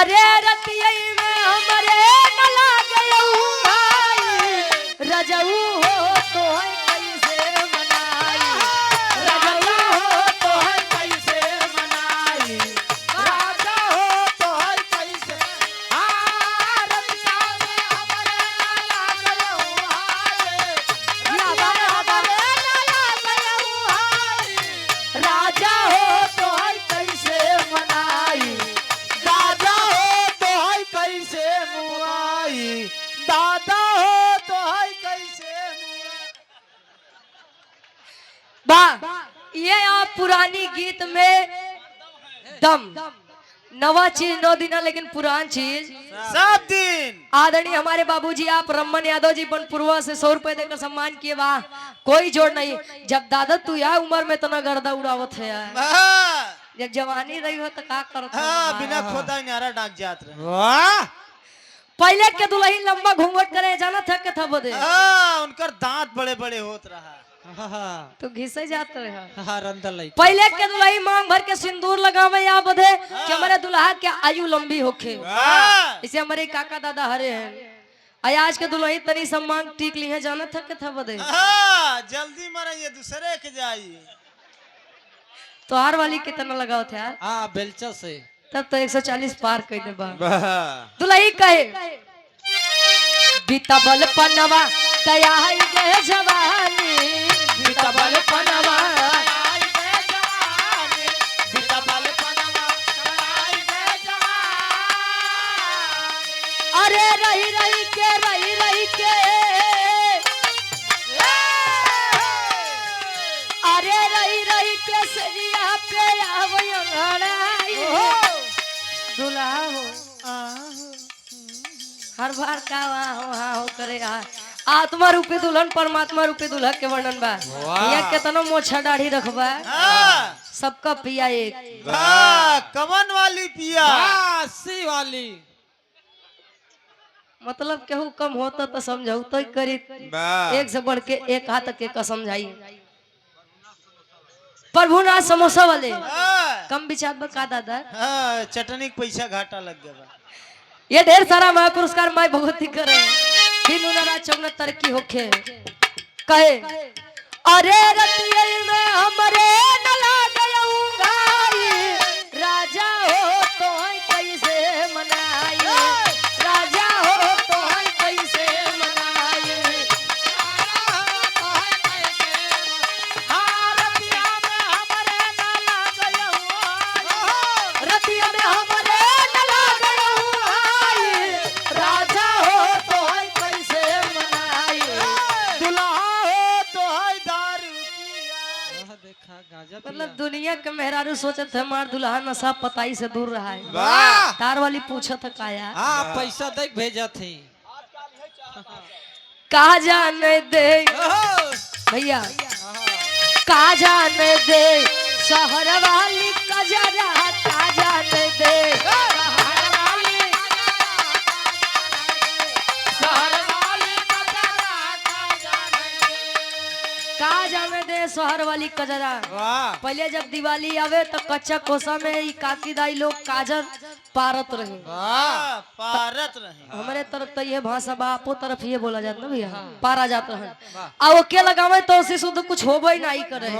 अरे रतिया में हमरे न लागे भाई रजऊ हो तो है कैसे मनाई रजऊ हो तो है कैसे मनाई राजा हो तो है कैसे रतिया में हमरे न लागे हाय या बाबा राजा हो तो है कैसे मनाई दादा हो तो है कैसे मुआई दादा हो तो है कैसे ये आप पुरानी गीत में दम नवा चीज 9 दिन लेकिन पुरान चीज 7 दिन। आदरणीय हमारे बाबूजी आप रमन यादव जी बनपुरवा से 100 रुपए देकर सम्मान किए वाह कोई जोड़ नहीं। जब दादा तू या उम्र में तना गर्दा उड़ावत है यार जब जवानी रही हो तो का करत बिना खोदा नारा डाक जात रहे वाह। पहले के दुल्हन लंबा घूंघट करे जाना था के था बदे उनकर दांत बड़े बड़े होत रहा तो घिसे जात रहे पहले पहले के दुल्हन मांग भर के सिंदूर लगावे या बदे कि हमारे दुल्हा के आयु लंबी होखे इसे हमारे काका दादा हरे हैं आज के दुल्हन तनी सम्मान टीक ली है जाना था के था बदे जल्दी मरे ये दूसरे के जाई तो हार वाली कितना लगाओ थे यार बेलचा से तब तो 140 पार कर दे बा दुल्हन कहे बीता बल पनवा दया है गे जवानी बीता बल पनवा अरे रही रही के अरे रही के सरिया पे आवयो लड़ाई दुल्हा हो हर बार का हाँ हो करे आत्मा रूपी दुल्हन परमात्मा रूपी दुल्हा के वर्णन बा ये केतनो मोछा दाढ़ी रखबा सबका पिया एक कवन वाली पिया सी वाली मतलब केहू कम होता तो समझाऊ तो करी एक से बढ़ के एक हाथ के का समझाई प्रभु ना समोसा वाले कम विचार का दादा चटनी के पैसा घाटा लग गया ये ढेर सारा महा पुरस्कार मैं भगवती करे दिन उनरा 64 तरक्की होखे कहे अरे रतिया में हमरे न लागयऊ भाई राजा हो तो है कैसे मनाई राजा हो तो है कैसे मनाई रतिया में हमरे न लागयऊ भाई राजा हो तो है कैसे मनाई दुल्हा हो तो है दारू पिया देखा गाजा मतलब दुनिया के मेहरारू सोचत है हमार दुल्हा नशा पताई से दूर रहा है वाह तार वाली पूछत है काया पैसा देख भेजा थे कहा जाने दे भैया कहा जाने दे शहर वाली कजरा कहा जाने दे शहर वाली कहा जाने दे शहर वाली कजरा वाह पहले जब दिवाली आवे तो कच्चा कोसा में ई काकी दाई लोग काजर पारत रहे वाह पारत रहे हमारे तरफ तो ये भाषा बापो तरफ ये बोला जाता ना भैया पारा जाता है आ वो क्या लगावे तो उसे शुद्ध कुछ होबे नहीं करे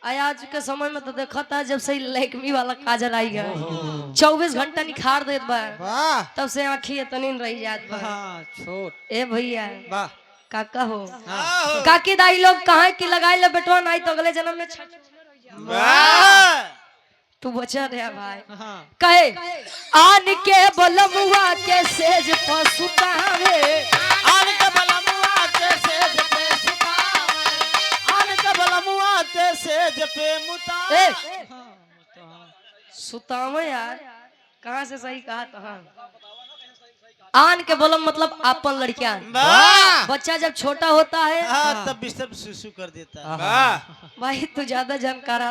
आज के समय में तो देखा था जब से लैक्मी वाला काजल आई गया 24 घंटा निखार देत बा वाह तब से आँखी इतनी रही जात बा छोट ए भैया वाह काका हो काकी दाई लोग कहाँ की लगाई ले बेटवा नहीं तो अगले जन्म में वाह तू बचा रहा भाई कहे आन के बलमुआ के सेज पर सुतावे आन के बलमुआ के सेज पे सुतावे आन के बलमुआ के सेज पे मुतावे सुतावे यार कहाँ से सही कहा कहाँ आन के बलम मतलब आपन लड़कियां बच्चा जब छोटा होता है तब बिस्तर सुसु कर देता है भाई तू ज्यादा जानकार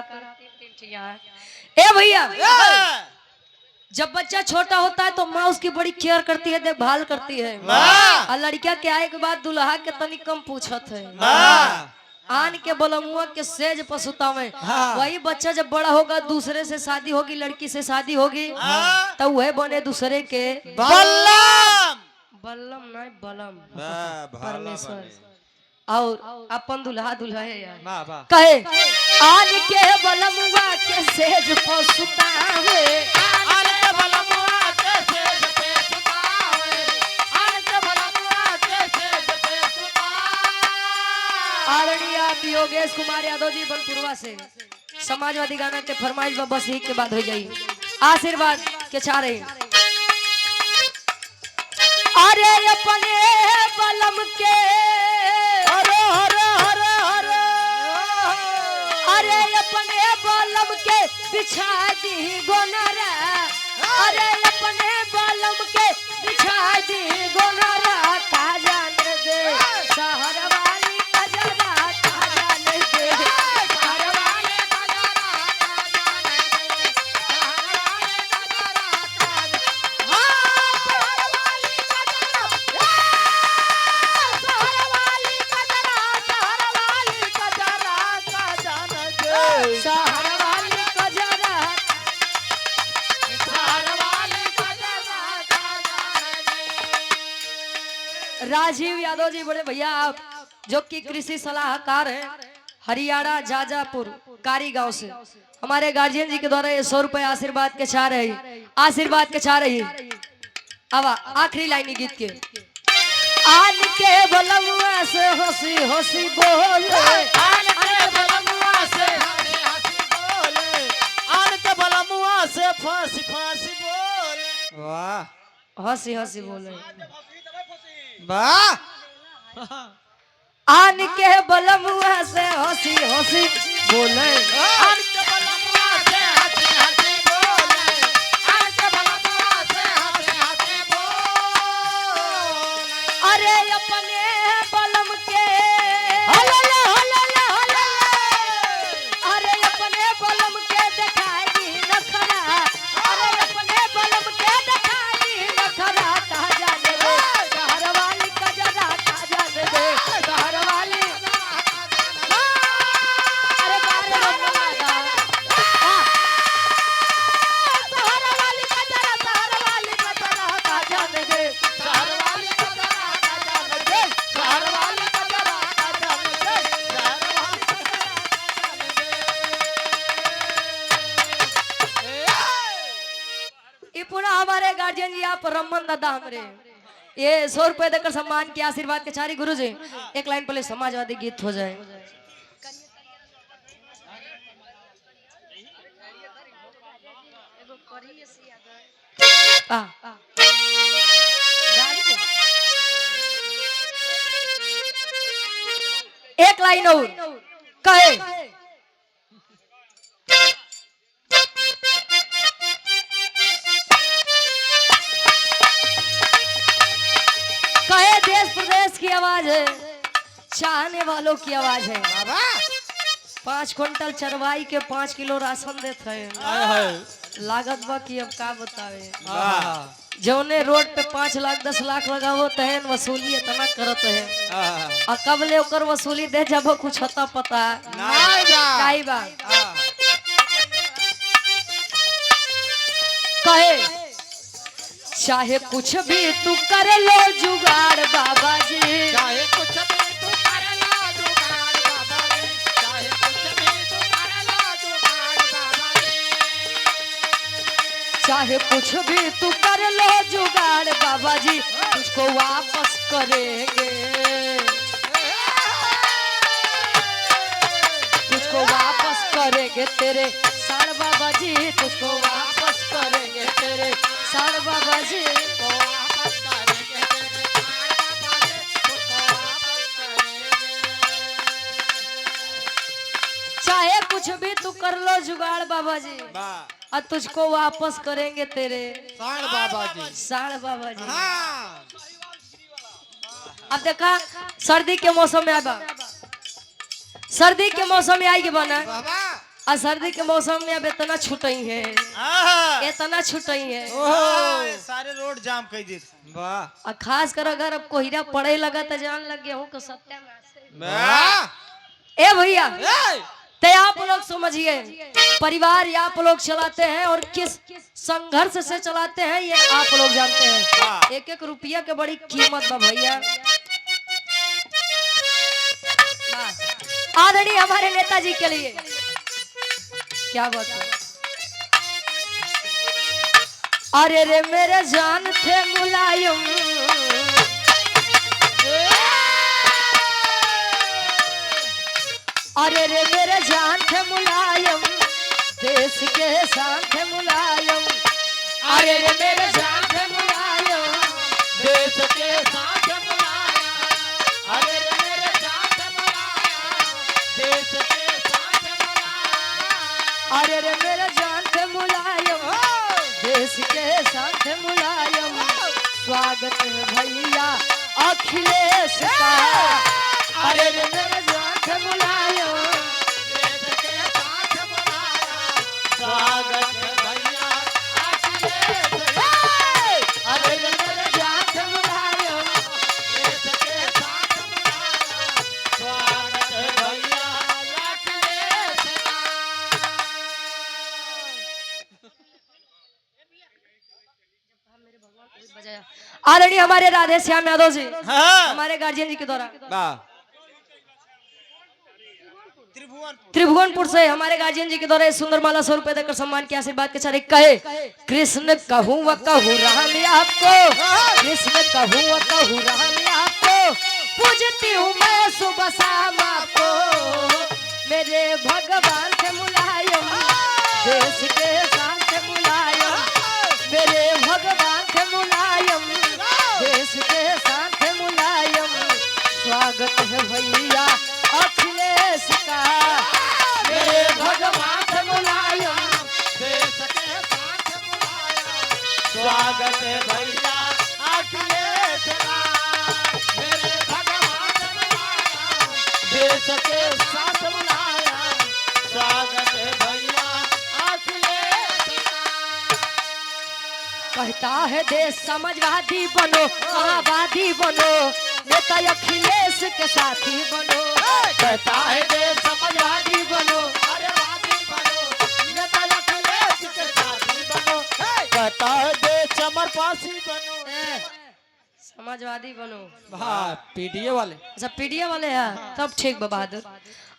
ए भैया जब बच्चा छोटा होता है तो माँ उसकी बड़ी केयर करती है देखभाल करती है और लड़कियां के आए के बाद दुल्हा के तनी कम पूछत है आन के बलमुआ के सेज पर सुतावे। हाँ। वही बच्चा जब बड़ा होगा दूसरे से शादी होगी, लड़की से शादी होगी, हाँ। तो वह बने दूसरे के बल्लम बल्लम नहीं बलम भाला परमेश्वर। बने। और अपन दुल्हा दुल्हा है यार वाह वाह कहे आन के बलमुआ के सेज पर सुतावे। आन के बलमुआ के सेज पे सुतावे। आन के बलमुआ के सेज पे सुतावे। आदरणीय योगेश कुमार यादव जी बनपुरवा से समाजवादी गाना के फरमाइश में बस एक के बाद हो जाई। आशीर्वाद के चाह रहे अरे अपने बलम के हरे हरे हरे हरे अरे अपने बलम के बिछा दी गोनरा। अरे अपने बलम के बिछा दी गोनरा। का जाने दे शहर वाली कजरा। का जाने दे शहर वाली शहर वाली कजरा। राजीव यादव जी बड़े भैया आप जो कि कृषि सलाहकार हैं हरियाणा जाजापुर कारी गांव से हमारे गार्जियन जी के द्वारा ये 100 रुपए आशीर्वाद के चाह रही आशीर्वाद के चाह रही। अब आखिरी लाइन गीत के आन के बलमुआ से हंसी हंसी बोले। आन के बलमुआ से हंसी हंसी बोले। आन के बलमुआ से फांसी फांसी बोले। वाह हंसी हंसी बोले। वाह आन के बलमुआ से हंसी हंसी बोले। आन के बलमुआ से हंसी हंसी बोले। आन के बलमुआ से हंसी हंसी बोले। अरे अपने बलम के हलले हलले हलले। अरे अपने बलम के दिखाई दी नखरा। अरे अपने बलम के दिखाई दी नखरा। कहा जाने दे शहर वाली कजरा। कहा जाने दे शहर वाली अरे बारे बंगला शहर वाली कजरा। शहर वाली कजरा। कहा जाने दे शहर वाली कजरा का जाने दे। शहर वाली कजरा का जाने दे। शहर वाली कजरा का जाने दे। ये पुनः हमारे गार्जियन जी आप रमन दादा हमरे ये 100 रुपए देकर सम्मान के आशीर्वाद के चारी गुरु जी एक लाइन पहले समाजवादी गीत हो जाए। एक लाइन और कहे कहे देश प्रदेश की आवाज है चाहने वालों की आवाज है। बाबा 5 क्विंटल चरवाई के 5 किलो राशन देते हैं। आए हाय लागत बा की अब का बतावे वाह जौने रोड पे 5 लाख 10 लाख लगावो तहन वसूली इतना करत है। और कब ले ओकर वसूली दे जब कुछ होता पता नहीं बा। नहीं बा। कहे चाहे कुछ भी तू कर लो जुगाड़ बाबा जी। चाहे कुछ भी तू कर ला जुगाड़ बाबा जी। चाहे कुछ भी तू कर ला जुगाड़ बाबा जी। चाहे कुछ भी तू कर लो जुगाड़ बाबा जी तुझको वापस करेंगे। तुझको वापस करेंगे तेरे साड़ बाबा जी। तुझको वापस करेंगे तेरे साड़ बाबा जी। वापस करेंगे तेरे साड़ बाबा जी। तुझको वापस करेंगे। चाहे कुछ भी तू कर लो जुगाड़ बाबा जी वाह और तुझको वापस करेंगे तेरे साड़ बाबा जी। साड़ बाबा जी। हाँ अब देखा सर्दी के मौसम में आबा सर्दी के मौसम में आएगी बना बाबा और सर्दी के मौसम में अब इतना छुटई है इतना छुटई है। ओहो सारे रोड जाम कर दी। वाह और खास कर अगर अब कोहरा पड़े लगा तो जान लग गया हूँ कि सत्यानाश है। वाह ए भैया ए, ते आप लोग समझिए, परिवार आप लोग चलाते हैं और किस संघर्ष से चलाते हैं ये आप लोग जानते हैं। हाँ। एक एक रुपया के बड़ी कीमत बा भैया। आदरणीय हमारे नेताजी के लिए क्या बात है। अरे रे मेरे जान थे मुलायम, अरे रे मेरे जान थे मुलायम, देश के शान थे मुलायम। अरे रे मेरे जान थे मुलायम, देश के साथ मुलाया, अरे रे मेरे साथ मुलाया, देश के साथ मुलाया, अरे रे मेरे जान थे मुलायम, देश के शान थे मुलायम। स्वागत है भैया अखिलेश का, अरे रे मेरे जान थे मुलायम, देश के साथ मुलाया, स्वागत है भैया अखिलेश का, अरे रे मेरे जान थे मुलायम। देश के साथ मुलाया, स्वागत है भैया अखिलेश का। आदरणीय हमारे राधे श्याम यादव जी, हाँ। हमारे गार्जियन जी के द्वारा वाह। त्रिभुवनपुर से हमारे गार्जियन जी के द्वारा सुंदर माला 100 रुपए देकर सम्मान के आशीर्वाद के साथ कहे, कृष्ण कहूँ व कहूँ राम आपको, कृष्ण कहूँ व कहूँ राम आपको, पूजती हूँ मैं सुबह शाम आपको। मेरे भगवान थे मुलायम, देश के शान थे मुलायम। मेरे भगवान थे मुलायम, देश के शान थे मुलायम। स्वागत है भैया अखिलेश का, मेरे भगवान थे मुलायम। देश के साथ मुलाया, स्वागत है भैया अखिलेश का, मेरे भगवान मुलाया, देश के साथ मुलाया, स्वागत है भैया अखिलेश का। कहता है देश समाजवादी बनो, महावादी बनो, नेता अखिलेश के साथी बनो। कहता है देश समाजवादी बनो, अरे वादी बनो, नेता अखिलेश के साथी बनो। कहता है देश अमरपासी बनो। समाजवादी बनो। वाह, पीडीए वाले। अच्छा पीडीए वाले हैं, तब ठीक बा बहादुर।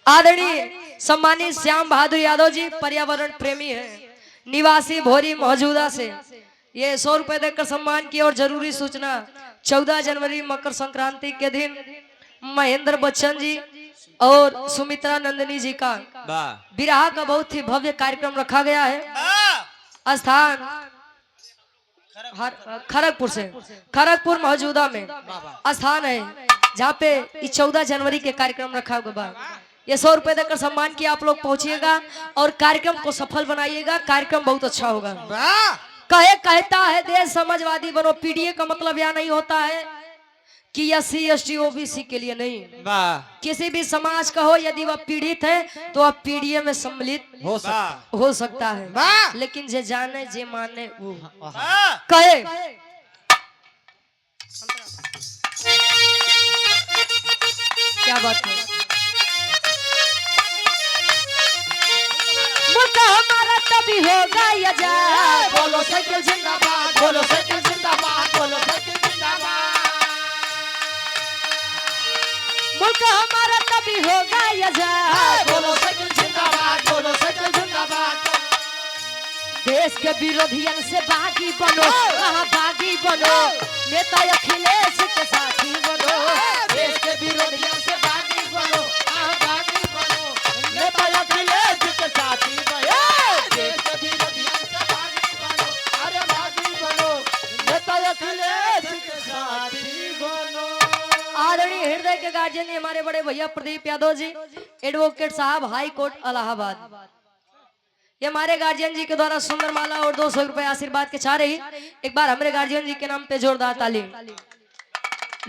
आदरणीय सम्मानित श्याम बहादुर यादव जी पर्यावरण प्रेमी हैं, निवासी भोरी मौजूदा से ये 100 रुपए देकर सम्मान की। और जरूरी सूचना, 14 जनवरी मकर संक्रांति के दिन महेंद्र बच्चन जी और सुमित्रा नंदिनी जी का वाह। विवाह का बहुत ही भव्य कार्यक्रम रखा गया है। स्थान खड़गपुर से, खड़गपुर मौजूदा में स्थान है जहाँ पे इस 14 जनवरी के कार्यक्रम रखा हुआ। ये 100 रुपए देकर सम्मान की आप लोग पहुंचिएगा और कार्यक्रम को सफल बनाइएगा। कार्यक्रम बहुत अच्छा होगा। कहता है देश समाजवादी बनो। पीडीए का मतलब यह नहीं होता है कि SC ST OBC के लिए नहीं, वाह। किसी भी समाज का हो, यदि वह पीड़ित है तो वह पीडीए में सम्मिलित हो सकता है। लेकिन जे जाने जे माने वो कहे। क्या बात है। मुल्क हमारा तभी होगा आजाद। बोलो साइकिल जिंदाबाद, बोलो साइकिल जिंदाबाद, बोलो साइकिल जिंदाबाद। मुल्क हमारा तभी होगा आजाद। बोलो साइकिल जिंदाबाद, बोलो साइकिल जिंदाबाद। देश के विरोधियन से बागी बनो, कहाँ बागी बनो, नेता अखिलेश के साथी बनो। देश के विरोधियों से बागी बनो, बागी बनो, नेता अखिलेश के साथी बनो। देश के विरोधियों से बागी बनो, अरे बागी बनो, नेता अखिलेश के साथी बनो। आदरणीय हृदय के गार्जियन हमारे बड़े भैया प्रदीप यादव जी, एडवोकेट साहब, हाई कोर्ट इलाहाबाद। ये हमारे गार्जियन जी के द्वारा सुंदर माला और 200 रुपए आशीर्वाद के चाह रही। एक बार हमारे गार्जियन जी के नाम पे जोरदार ताली।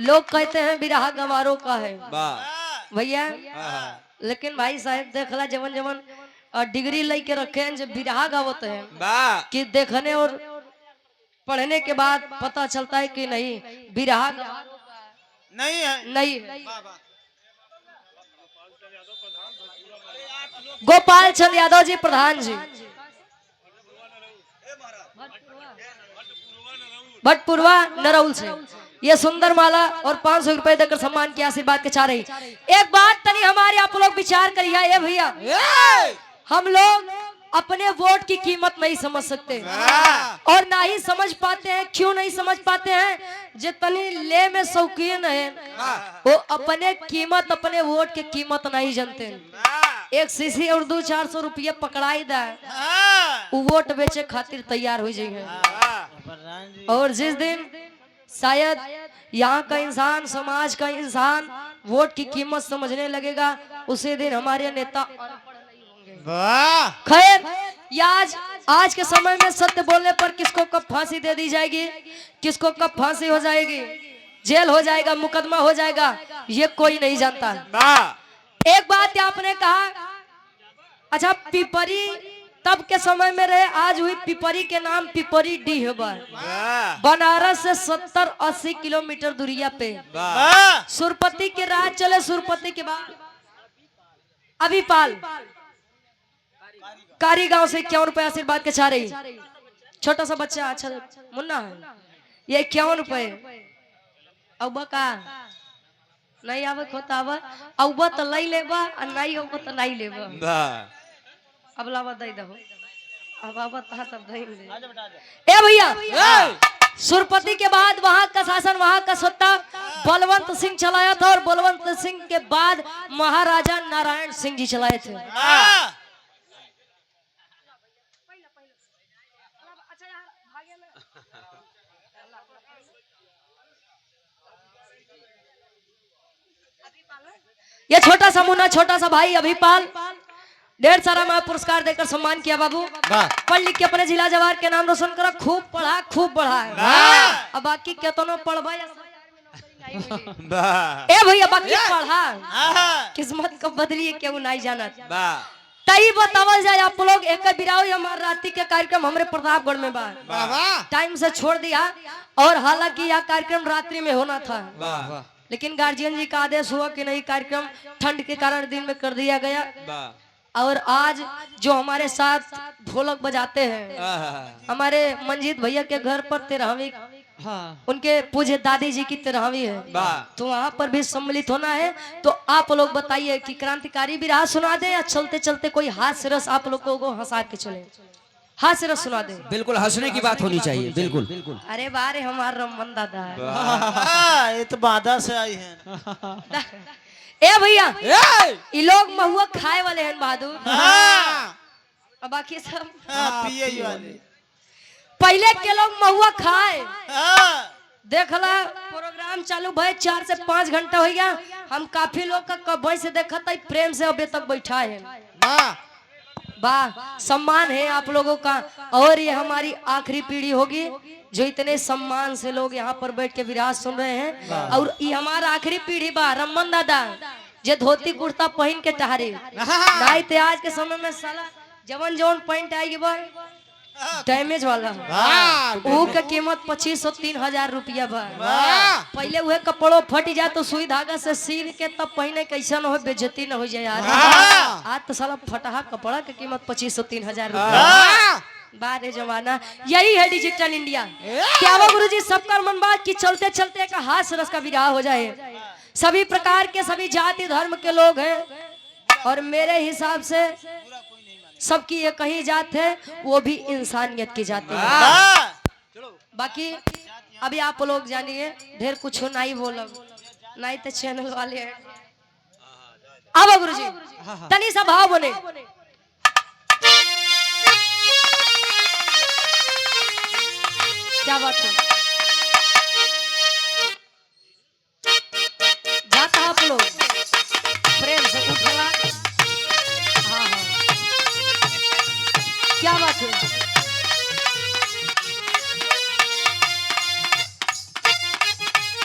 लोग कहते हैं बिरहा गंवारों का है भैया, लेकिन भाई साहब देखला जवन जवन डिग्री लेके रखे हैं जो बिरहा गावत हैं कि देखने और पढ़ने के बाद पता चलता है कि नहीं बिरहा नहीं है, नहीं। गोपाल चंद यादव जी प्रधान जी, भटपुरवा नरौल से ये सुंदर माला और 500 रुपए देकर सम्मान के आशीर्वाद के चाह रही। एक बात तनी हमारे आप लोग विचार करिए, ये भैया हम लोग अपने वोट की कीमत नहीं समझ सकते और ना ही समझ पाते हैं। क्यों नहीं समझ पाते हैं? जितनी ले में शौकीन है वो अपने कीमत, अपने वोट की कीमत नहीं जानते। एक शीशी उर्दू 400 रुपये पकड़ाई दा वो वोट बेचे खातिर तैयार हो जाएंगे। और जिस दिन शायद यहाँ का इंसान, समाज का इंसान वोट की कीमत समझने लगेगा, उसी दिन हमारे नेता खैर आज के समय में सत्य बोलने पर किसको कब फांसी दे दी जाएगी, किसको कब फांसी हो जाएगी, जेल हो जाएगा, मुकदमा हो जाएगा, ये कोई नहीं जानता। एक बात आपने कहा, अच्छा पिपरी तब के समय में रहे, आज हुई पिपरी के नाम पिपरी डी है। बनारस से 70-80 किलोमीटर दूरिया पे सुरपति के राज चले। सुरपति के बाद अभिपाल कारी गांव से 51 रुपए आशीर्वाद के चाह रही। छोटा सा बच्चा, अच्छा मुन्ना है, ये 51 रुपए। अब का नहीं आवत होता, अब तो लई लेबा और नहीं अब तो नहीं लेबा। अब लावा दई दहो, अब आवत तब दई ले। ए भैया, सुरपति के बाद वहां का शासन, वहां का सत्ता बलवंत सिंह चलाया था और बलवंत सिंह के बाद महाराजा नारायण सिंह जी चलाए थे। ये छोटा सा मुन्ना, छोटा सा भाई अभिपाल, ढेर सारा मैं पुरस्कार देकर सम्मान किया। बाबू पढ़ लिख के अपने जिला जवार के नाम रोशन करा, खूब पढ़ा, खूब बढ़ा है। अब बाकी केतनो पढ़वा ए भैया, बाकी पढ़ा किस्मत को बदली क्यों नहीं जाना। तई बतावल जाए आप लोग एक बिराओ हमारे रात्रि के कार्यक्रम हमारे प्रतापगढ़ में टाइम से छोड़ दिया, और हालांकि यह कार्यक्रम रात्रि में होना था, लेकिन गार्जियन जी का आदेश हुआ कि नहीं, कार्यक्रम ठंड के कारण दिन में कर दिया गया। और आज जो हमारे साथ ढोलक बजाते हैं हमारे मंजीत भैया के घर पर 13वीं, उनके पूज्य दादी जी की 13वीं है, तो वहाँ पर भी सम्मिलित होना है। तो आप लोग बताइए कि क्रांतिकारी भी राह सुना दे या चलते चलते कोई हास्य रस आप लोगों को हंसा के चले, हास्य रस सुना दे। बिल्कुल हंसने की बात होनी चाहिए, बिल्कुल बिल्कुल। अरे बारे हमारा रमन दादा है, ये तो बाधा से आई है। ए भैया, ये लोग महुआ खाए वाले हैं बहादुर, और बाकी सब पिए वाले। पहले के लोग महुआ खाए, देखला प्रोग्राम चालू भाई 4 से 5 घंटा हो गया, हम काफी लोग का कब से देखा था, प्रेम से अभी तक बैठा है। वाह, सम्मान है आप लोगों का। और ये हमारी आखिरी पीढ़ी होगी जो इतने सम्मान से लोग यहाँ पर बैठ के विराज सुन रहे हैं। और ये हमारा आखिरी पीढ़ी बा रमन दादा, जे धोती कुर्ता पहन के टहरे नहीं थे। आज के समय में साला जवन जवन पैंट आएगी बा डैमेज वाला, वो का कीमत 2500-3000 रुपया बा। पहले वह कपड़ों फट जाए तो सुई धागा से सीन के तब पहने कैसा न हो, बेइज्जती न हो जाए। आज तो साला फटहा कपड़ा की कीमत 2500-3000 रुपया। बारे जमाना यही है डिजिटल इंडिया। क्या वो गुरुजी सबका मन बात की चलते चलते एक हास्य रस का विराह हो जाए। सभी प्रकार के, सभी जाति धर्म के लोग हैं, और मेरे हिसाब से सबकी एक ही जात है, वो भी इंसानियत की जात है। बाकी अभी आप लोग जानिए, ढेर कुछ नहीं बोलब, नहीं तो चैनल वाले हैं। अब गुरुजी तनी सा भाव बने, क्या बात है, जाता आप लोग प्रेम से उठला। हाँ हाँ, क्या बात है,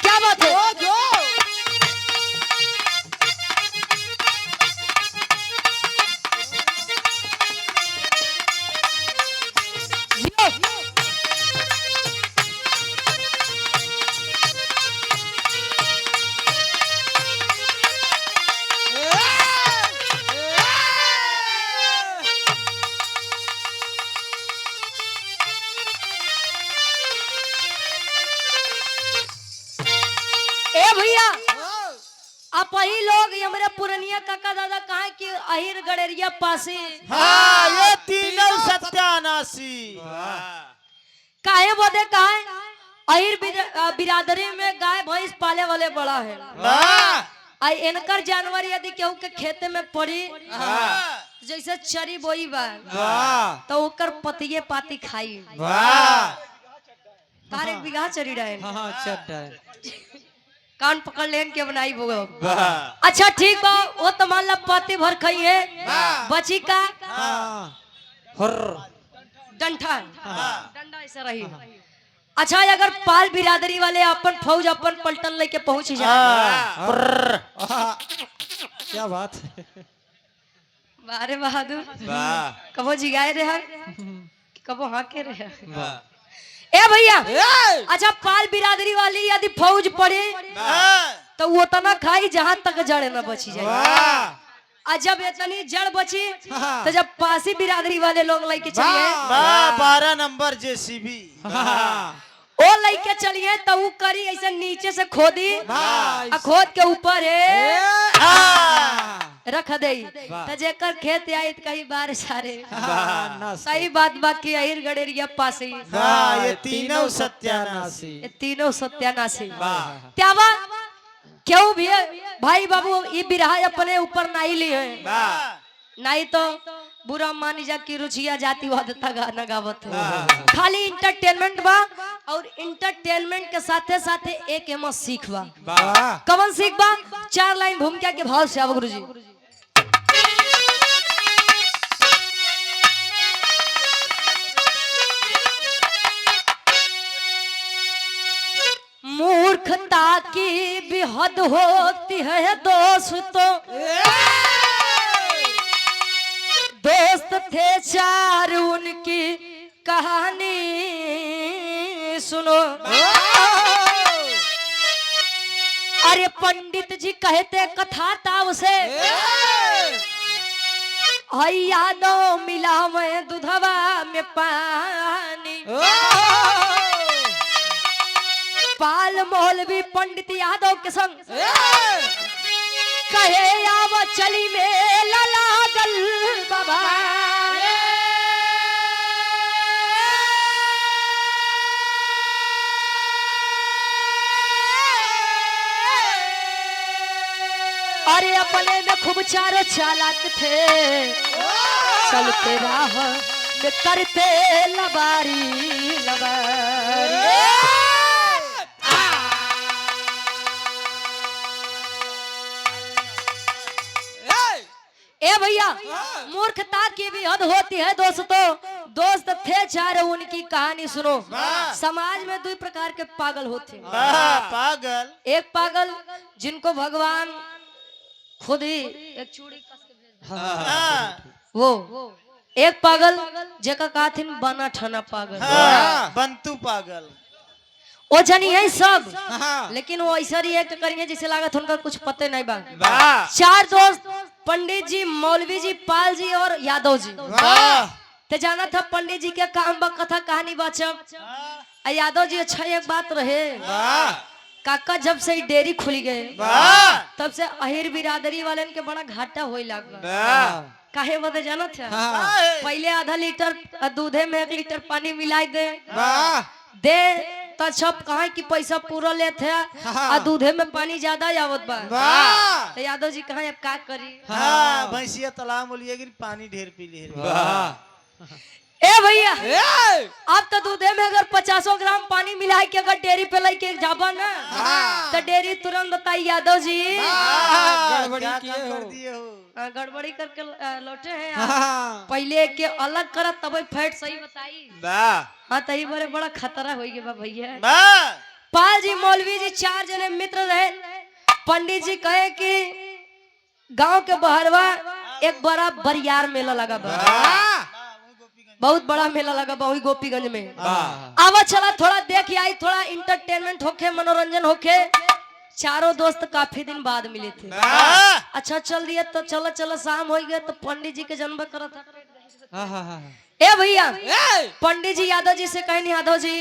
क्या बात है। ए भैया आप ही लोग ये हमारे पुरनिया काका दादा कहा कि अहिर गड़ेरिया पासी हाँ ये तीनों सत्यानाशी काहे बोले कहा अहिर बिरादरी में गाय भैंस पाले वाले बड़ा है आई इनकर जानवर यदि केहू के खेते में पड़ी जैसे चरी बोई बा तो ओकर पतिये पाती खाई तारे बिघा चरी रहे हाँ चड्डा कान पकड़ लेन के बनाई वो अच्छा ठीक बा वो तो मान ला पाती भर खाई है बची का हर डंठा डंडा ऐसा रही अच्छा अगर पाल बिरादरी वाले अपन फौज अपन पलटन लेके पहुंच जाए क्या बात है बारे बहादुर कबो जिगाए रहे कबो हाके रहे ए भैया अच्छा पाल बिरादरी वाली यदि फौज पड़े तो वो तना खाई जहां तक जड़ न बची जाए और जब इतनी जड़ बची तो जब पासी बिरादरी वाले लोग लेके चलिए 12 नंबर जेसीबी ओ लेके चलिए तो वो करी ऐसे नीचे से खोदी और खोद के ऊपर रख दे तो जेकर खेत आई कई बार सारे सही बात बाकी अहिर गड़ेरिया पासी ये तीनों सत्यानाशी ये तीनों सत्यानाशी क्या बात क्यों भी है भाई बाबू ये बिरहा अपने ऊपर नहीं लिए नहीं तो बुरा मानी जा की रुचिया जाती वादता गाना गावत है खाली इंटरटेनमेंट बा और इंटरटेनमेंट के साथे साथे एक एमा सीख बा कवन सीख बा 4 लाइन भूमिका के भाव से गुरु जी मूर्खता की भी हद होती है दोस्तों दोस्त थे 4 उनकी कहानी सुनो अरे पंडित जी कहते कथा ताव से यादों मिला मैं दुधवा में पानी पाल मौलवी पंडित यादव के संग कहे आव चली मेला लागल बाबा अरे अपने में खूब 4 चालाक थे चलते राह में करते लबारी लबारी ए भैया मूर्खता की भी हद होती है दोस्तों दोस्त थे 4 उनकी कहानी सुनो समाज में 2 प्रकार के पागल होते हैं पागल एक पागल जिनको भगवान खुद ही एक चूड़ी कस के भेज वो एक पागल जेका काथिन बना ठना पागल बंतु पागल वो जनी है सब लेकिन वो ऐसा ही एक करेंगे जिसे लागत उनका कुछ पते नहीं बा 4 दोस्त पंडित जी मौलवी जी पाल जी और यादव जी ते जाना था पंडित जी के काम बा कथा कहानी बाचब यादव जी अच्छा एक बात रहे काका जब से ही डेयरी खुल गए तब से अहिर बिरादरी वाले के बड़ा घाटा होई लागल काहे बता जाना था पहले आधा लीटर दूधे में 1 लीटर पानी मिलाई दे तो सब कहा कि पैसा पूरा लेते हैं दूधे में पानी ज्यादा आवत बा तो यादव जी कहा अब का करी भैंसिया तालाब बोलिए कि पानी ढेर पी ले ए भैया आप तो दूधे में अगर 50 ग्राम पानी मिला के अगर डेयरी पे लेके जाबा ना तो डेयरी तुरंत बताई यादव जी गड़बड़ी करके लौटे हैं पहले के अलग करत तब फैट सही बताई हाँ तही बड़े बड़ा खतरा हो गया भैया पाल जी मौलवी जी 4 जने मित्र रहे पंडित जी कहे कि गांव के बहरवा एक बड़ा बरियार मेला लगा बहुत बड़ा मेला लगा वही गोपीगंज में आवा चला थोड़ा देख आई थोड़ा इंटरटेनमेंट होके मनोरंजन होके 4 दोस्त काफी दिन बाद मिले थे अच्छा चल दिया तो चलो चलो शाम हो गया तो पंडित जी के जन्म करा था ए भैया पंडित जी यादव जी से कहे यादव जी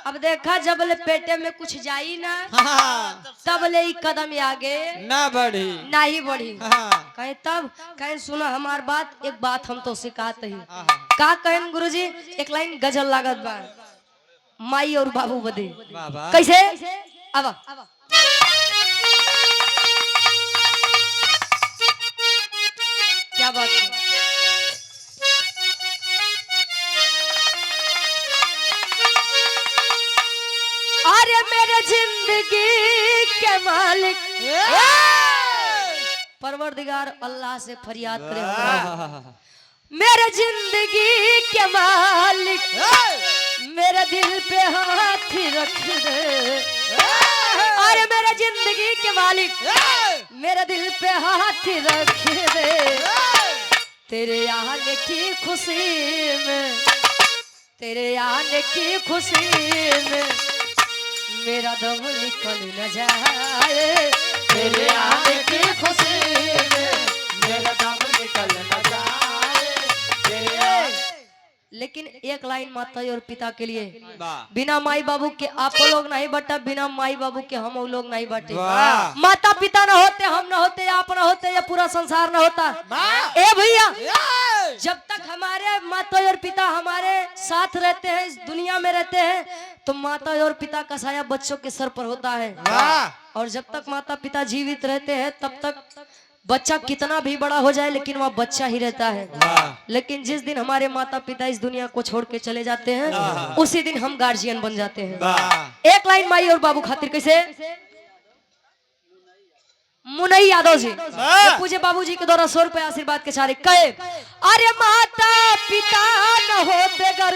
अब देखा जब ले पेटे में कुछ जाई ना हाँ तब ले ई कदम आगे ना बढ़ी ना ही बढ़ी। हाँ कहे तब कहे सुना हमार बात, एक बात हम तो सिखाते ही आहा। का कहन गुरुजी, एक लाइन गजल लागत बा माई और बाबू बदे। वाह वाह कैसे अब क्या बात है? अरे मेरे जिंदगी के मालिक परवरदिगार अल्लाह से फरियाद करे हमरा। मेरे जिंदगी के मालिक मेरे दिल पे हाथ रख दे। अरे मेरे जिंदगी के मालिक मेरे दिल पे हाथ रख दे। तेरे आने की खुशी में, तेरे आने की खुशी में मेरा दम निकल न जाए। तेरे आने की खुशी में मेरा दम निकल न जाए। तेरे लेकिन एक लाइन माता और पिता के लिए, वाह बिना माई बाबू के आप लोग नहीं बटा, बिना माई बाबू के हम लोग नहीं बटे। वाह। माता पिता न होते, हम न होते, आप न होते, ये पूरा संसार न होता। ए भैया, जब तक हमारे माता और पिता हमारे साथ रहते हैं, इस दुनिया में रहते हैं, तो माता और पिता का साया बच्चों के सर पर होता है। और जब तक माता पिता जीवित रहते हैं तब तक बच्चा कितना भी बड़ा हो जाए लेकिन वह बच्चा ही रहता है। लेकिन जिस दिन हमारे माता पिता इस दुनिया को छोड़ के चले जाते हैं उसी दिन हम गार्जियन बन जाते हैं। वाह एक लाइन माई और बाबू खातिर कैसे, मुनई यादव जी ये पूजे बाबूजी के द्वारा 100 रुपए आशीर्वाद के सारे कहे। अरे माता पिता न होते घर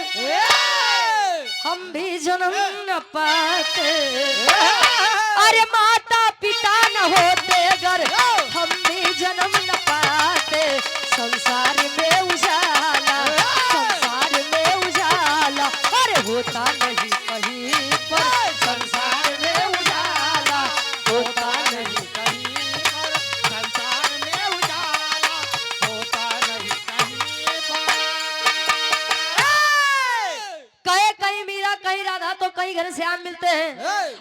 हम भी जन्म न पाते। अरे माता पिता न होते घर हम भी जन्म न पाते। संसार में उजाला, संसार में उजाला, अरे होता नहीं कहीं पर। संसार में उजाला होता नहीं कहीं पर संसार में उजाला होता नहीं कहीं पर। कहे कहीं मीरा कहीं राधा तो कहीं घर श्याम मिलते हैं।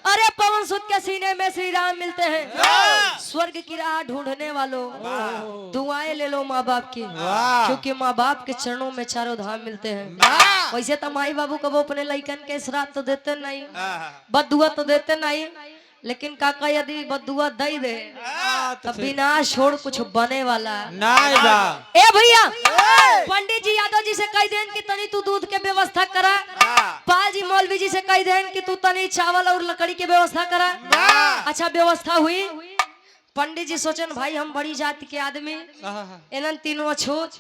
अरे पवन सुत के सीने में श्री राम मिलते हैं। स्वर्ग की राह ढूंढने वालों दुआएं ले लो माँ बाप की, क्योंकि माँ बाप के चरणों में चारों धाम मिलते हैं। वैसे तो माई बाबू कबो अपने लइकन के श्राप तो देते नहीं, बदुआ तो देते नहीं, लेकिन काका यदि बदुआ दे दे तो बिना छोड़ कुछ बने वाला नहीं बा ए भैया। पंडित जी यादव जी से कह देन कि तनी तू दूध के व्यवस्था करा। पाल जी मौलवी जी से कह देन कि तू तनी चावल और लकड़ी के व्यवस्था करा। अच्छा व्यवस्था हुई। पंडित जी सोचन भाई हम बड़ी जाति के आदमी, इन्हन तीनों छूत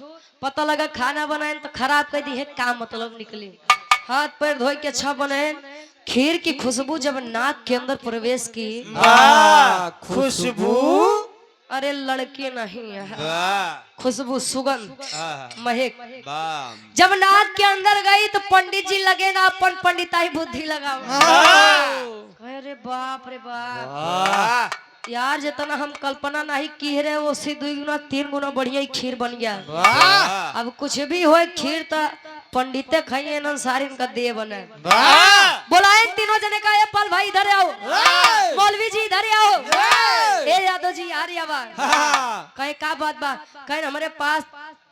पता लगा खाना बनाए तो खराब कर दी है, काम मतलब निकली। हाथ पैर धोए के अच्छा बने। खीर की खुशबू जब नाक के अंदर प्रवेश की, खुशबू अरे लड़के नहीं है, खुशबू सुगंध महक जब नाक के अंदर गई तो पंडित जी लगे ना अपन पंडिताई बुद्धि लगाओ। अरे बाप रे बाप यार, जितना हम कल्पना नहीं की रहे उसी 2 गुना 3 गुना बढ़िया ही खीर बन गया। अब कुछ भी हो खीर तो पंडिते खाइए न सारी इनका दे बने। बोलाए तीनों जने का, ये पल भाई इधर आओ, मौलवी जी इधर आओ, ए यादव जी यार यावा कहे का बात बा। कहे हमारे पास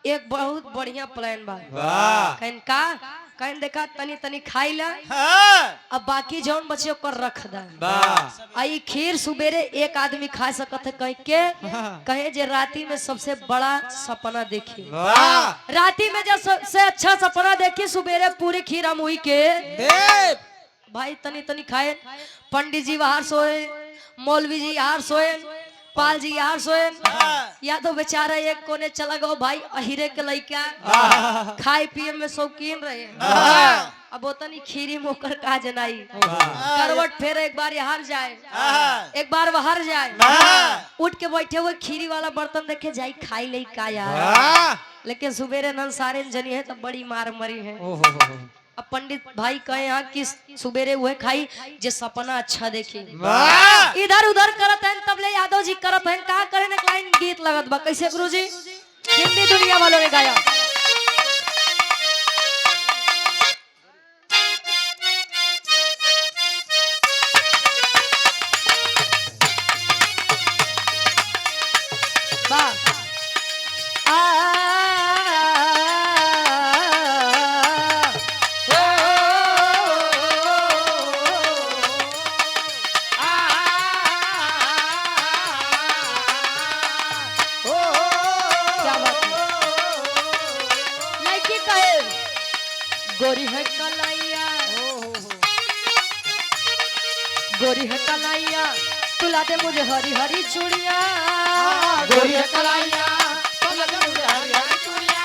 एक बहुत बढ़िया प्लान बा। कहे का, कहे देखा तनी तनी खाई ला, अब बाकी जौन बचे ओकर रख दा। आई खीर सुबेरे एक आदमी खा सकत है। कह के कहे जे राती में सबसे बड़ा सपना देखी, राती में जब सबसे अच्छा सपना देखी सुबेरे पूरी खीर हम हुई के भाई तनी तनी खाए। पंडित जी बाहर सोए, मौलवी जी यार सोए, पाल जी यार सोए, या तो बेचारा एक कोने चला गो भाई अहिरे के लइका खाए पिए में शौकीन रहे। अब तनी खीरी मोकर का जनाई करवट फेर, एक बार यहाँ जाए एक बार बाहर जाए, उठ के बैठे हुए खीरी वाला बर्तन देखे जाई खाई ले का यार। लेकिन सुबेरे नन सारे जनी है तो बड़ी मार मरी है। अब पंडित भाई कहे यहाँ कि सुबेरे हुए खाई जे सपना अच्छा देखी। इधर उधर करत है तबले यादव जी करत है का करे न लाइन गीत लगत बा। कैसे गुरुजी, हिंदी दुनिया वालों ने गाया। गोरी है कलाइया तुला दे मुझे हरी हरी चूड़िया गोरी है कलाइया तुला दे मुझे हरी हरी चूड़िया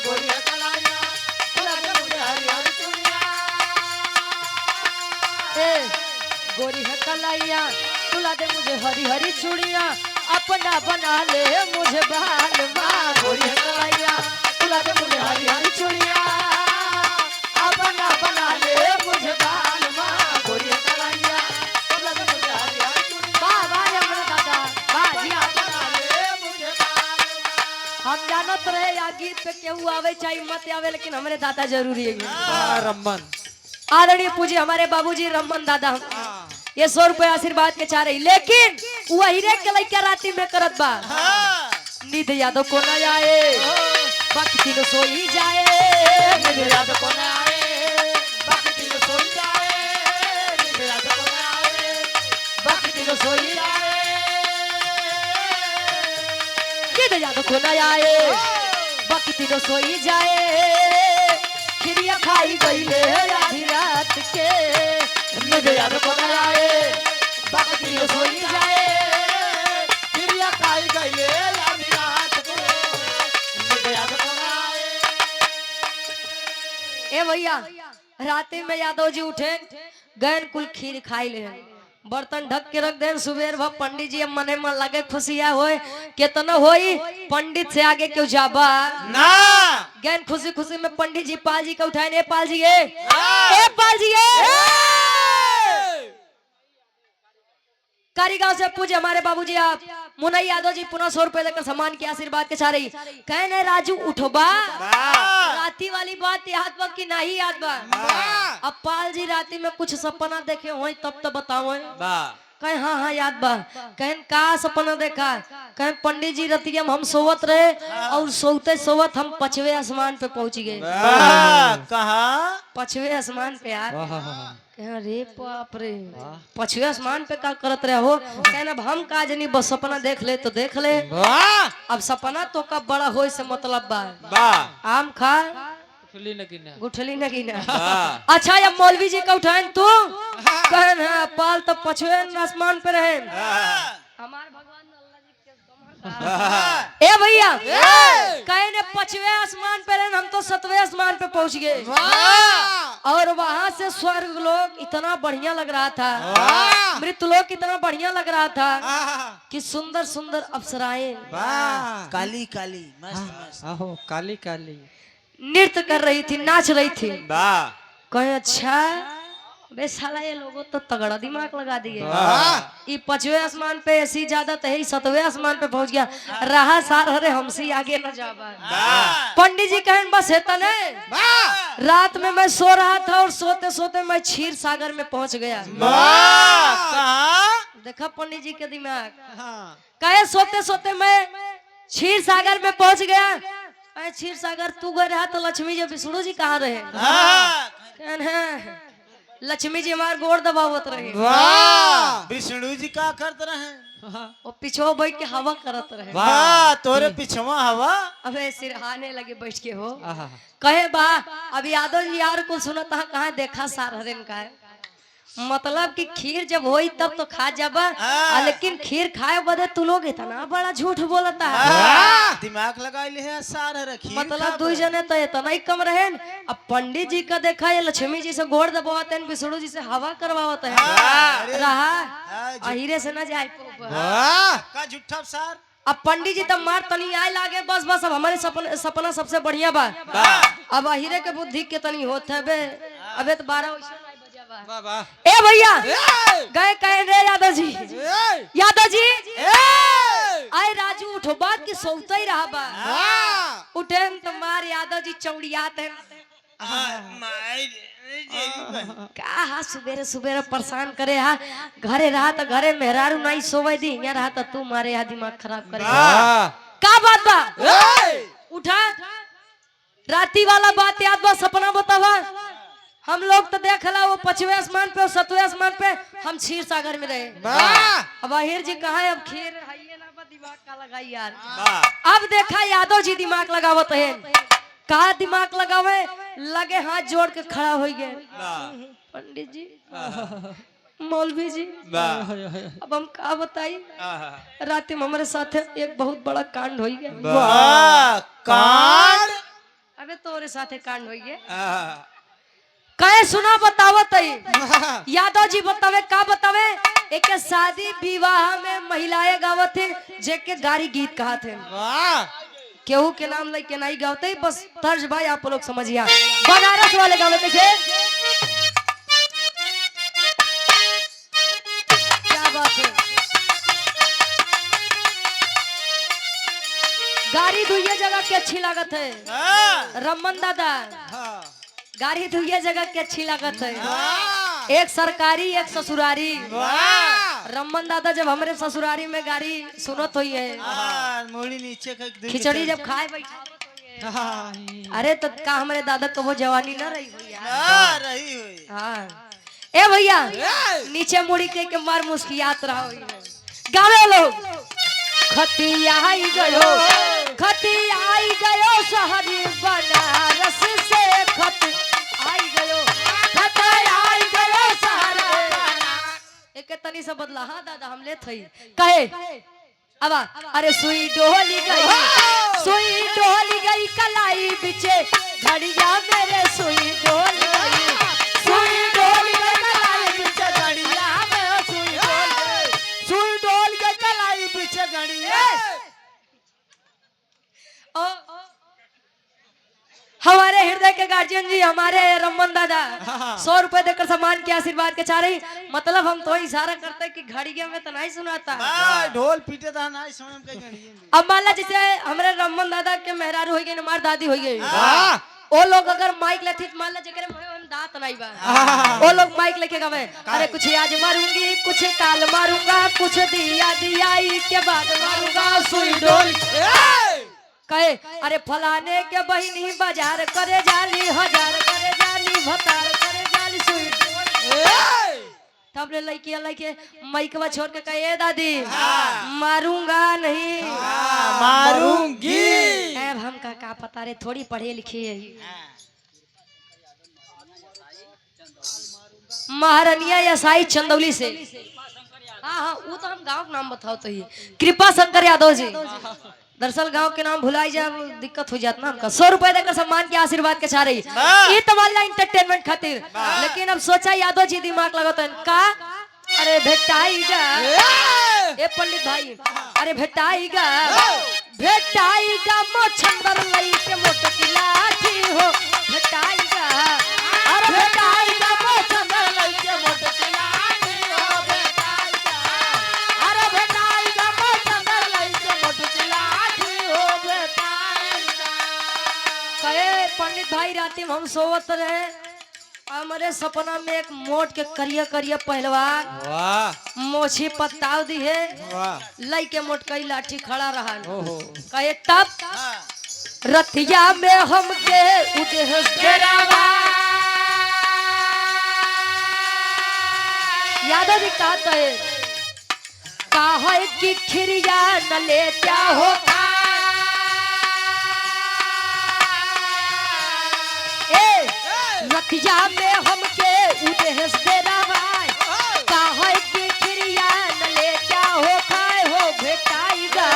गोरी है कलाइया तुला दे मुझे हरी हरी चूड़िया ए गोरी है कलाइया तुला दे मुझे हरी हरी चूड़िया अपना बना ले मुझे बाल माँ गोरी है कलाइया तुला दे मुझे हरी हरी चूड़िया अपना बना ले मुझे बाल माँ गोरी है कलाइया तुला दे मुझे हरी हरी चूड़िया वाह वाह रे मेरा दादा वाह जी आप बना ले मुझे बाल माँ हम जानत रहे या गीत पे केहू आवे चाहे मत आवे लेकिन हमारे दादा जरूरी है रमन आदरणीय पूजी हमारे बाबूजी रमन दादा ये 100 रुपए आशीर्वाद के चाह रही लेकिन वही रे के लइका राती में करत बा नींद यादों को न आए भक्ति न सोई जाए मुझे याद को न आए भक्ति में सोई जाए मुझे याद को न आए भक्ति न सोई जाए नींद यादों को न आए भक्ति न सोई जाए खिरिया खाई गई ले आधी रात के मुझे याद को न आए भक्ति में सोई जाए चिड़िया खाई गई ले आधी रात को मुझे याद को न आए ए भैया राते में यादव जी उठे गैन कुल खीर खाई ले बर्तन ढक के रख दे सुबेर भा पंडित जी मने मन लगे खुशिया होए केतना होई पंडित से आगे क्यों जाबा ना गैन खुशी खुशी में पंडित जी पाल जी का उठाए ने पाल जी ए पाल जी कारीगांव से पूजे हमारे बाबूजी आप मुनई यादव जी पुनः 100 रुपए देकर सम्मान के आशीर्वाद के साथ रही कहने राजू उठोबा राती वाली बात याद बा कि नहीं याद बा अब पाल जी राती में कुछ सपना देखे हो तब तो बताओ कहे हाँ हाँ याद बा कहन का सपना देखा कहे पंडित जी रतिया में हम सोवत रहे और सोते सोवत हम 5वें आसमान पे पहुंच गए कहा 5वें आसमान पे यार अरे बाप रे 5वें आसमान पे का करत रहे हो कहना अब हम का जनी बस सपना देख ले तो देख ले अब सपना तो कब बड़ा हो से मतलब बा आम खा गुठली न गिना अच्छा अब मौलवी जी का उठाए तू कहन है पाल तो 5वें आसमान पे रहे हमारे भगवान ए भैया कहे ने 5वें आसमान पे रहे हम तो 7वें आसमान पे पहुंच गए और वहां से स्वर्ग लोग इतना बढ़िया लग रहा था मृतलोक इतना बढ़िया लग रहा था कि सुंदर सुंदर अप्सराएं काली काली मस्त मस्त आहो काली काली नृत्य कर रही थी नाच रही थी कहे अच्छा बे साला ये लोगों तो तगड़ा दिमाग लगा दिए ये 5वें आसमान पे ऐसी ज्यादा तो है 7वें आसमान पे पहुंच गया रहा सार हरे हमसे आगे न जाबा पंडित जी कहें बस है तने रात में मैं सो रहा था और सोते सोते मैं क्षीर सागर में पहुंच गया देखा पंडित जी के दिमाग कहे सोते सोते मैं क्षीर सागर में पहुंच गया क्षीर सागर तू गए रहा तो लक्ष्मी जी विष्णु जी कहाँ रहे लक्ष्मी जी हमारे गोड़ दबावत रहे विष्णु जी का करते रहे वो पिछो बैठ के हवा करत रहे वाह तोरे पिछवा हवा अबे सिरहाने लगे बैठ के हो कहे बा अब यादव जी यार को सुना था कहाँ देखा सार हरिन का है मतलब कि खीर जब होई तब तो खा जाबा लेकिन खीर खाए बदे तू लोग इतना बड़ा झूठ बोलता है दिमाग लगा ले है सार रखी मतलब 2 जने तो इतना ही कम रहे अब पंडित जी का देखा है लक्ष्मी जी से गोड़ दबावते हैं विष्णु जी से हवा करवावत है रहा अहिरे से न जाए का झूठा सार अब पंडित जी तब मार तनी आए लागे बस बस अब हमारे सपना सबसे बढ़िया बा अब अहिरे के बुद्धि के तनी होत है बे अबे तो 12 ए भैया गए कहे रे यादव जी आए राजू उठो बात की सोचता ही रहा बा उठे तो मार यादव जी चौड़ियात है का सुबेरे सुबेरे परेशान करे हा घरे रहा तो घरे मेहरारू नहीं सोवे दी यहाँ रहा तो तू मारे यहाँ दिमाग खराब करे का बात बा उठा राती वाला बात याद बा सपना बतावा हम लोग तो देख ला वो 5वें आसमान पे और 7वें आसमान पे हम क्षीर सागर में रहे अब अहिर जी कहा अब खीर ना दिमाग का लगाई यार अब देखा यादव जी दिमाग लगावत है कहा दिमाग लगावे लगे हाथ जोड़ के खड़ा हो गए पंडित जी मौलवी जी वाह अब हम का बताई आहा। रात में हमारे साथ एक बहुत बड़ा कांड हो गया वाह कांड अबे तोरे साथे कांड हो गया आहा। कहे सुना बतावत है यादव जी बतावे का बतावे एक शादी विवाह में महिलाएं गावत थे जेके गारी गीत कहा थे वाह केहू के नाम लेके नहीं गावते बस तर्ज भाई आप लोग समझिए बनारस वाले गावे थे क्या बात है गाड़ी दुइये जगह के अच्छी लागत है हाँ। रमन दादा हाँ। गाड़ी दुइये जगह के अच्छी लागत है वाह एक सरकारी एक ससुरारी वाह रमन दादा जब हमारे ससुरारी में गाड़ी सुनत हुई है आहा, मोड़ी नीचे का एक खिचड़ी जब खाए बैठावत हुई है अरे तो का हमारे दादा को वो जवानी ना रही हुई यार हाँ, रही हुई हाँ ए भैया नीचे मुड़ी के मार मुस्कियात रहा हुई है गावे लोग खतिया आई गयो शहरी बनारस से खत आई गयो एक तनी से बदला हाँ दादा हम ले थई कहे अब अरे सुई डोली गई कलाई बिचे घड़िया मेरे सुई डोली गई कलाई पीछे गड़िया में सुई डोल के कलाई पीछे गड़िया हमारे हृदय के गार्जियन जी हमारे रमन दादा 100 रुपए देकर सम्मान के आशीर्वाद के चाह रही मतलब हम तो इशारा करते कि घड़िया में तो नहीं सुनाता वाह ढोल पीटे था ना सुन के गड़िया अब मान ला जैसे हमारे रमन दादा के मेहरारू हो गई हमारी दादी हो गई वाह वो लोग अगर माइक लेती तो मान ला जगह हम दांत नहीं बा वो लोग माइक लेके गवे अरे कुछ आज मारूंगी कुछ काल मारूंगा कुछ दिया दियाई के बाद मारूंगा सुई डोल कहे अरे फलाने के बहिनी बाजार करे जाली हजार करे जाली भतार करे जाली सुई तब ले लइके माइकवा छोड़ के कहे दादी मारूंगा नहीं मारूंगी अब हम का पता रे थोड़ी पढ़े लिखे है महारानिया यसाई चंदौली से हाँ वो तो हम गांव का नाम बताओ तो ही कृपा शंकर यादव जी दरअसल गांव के नाम भुलाई जाए दिक्कत हो जाता ना हमका 100 रुपए देकर सम्मान के आशीर्वाद के चाह रही ये तुम्हारा इंटरटेनमेंट खातिर लेकिन अब सोचा यादव जी दिमाग लगाते हैं का अरे भेटाईगा ए पंडित भाई अरे भेटाईगा मोछंदर लई के मोटकी लाठी हो भेटाईगा अरे भेटाईगा मोछंदर लई के मोटकी लाठी हो भेटाईगा अरे भेटाईगा मोछंदर लई के मोटकी लाठी हो भेटाईगा कहे पंडित भाई राती में हम सोवत रहे हमारे सपना में एक मोट के करिया करिया पहलवान वाह मोछी पत्ताव दी है वाह लई के मोट कई लाठी खड़ा रहा कहे तब रतिया में हम के उदेह डेरावा यादव जी कहता है कहा कि खिरिया न लेता हो रतिया में हमके उदेश डेरावा कहा कि खिरिया न लेता हो खाए हो भेटाईगा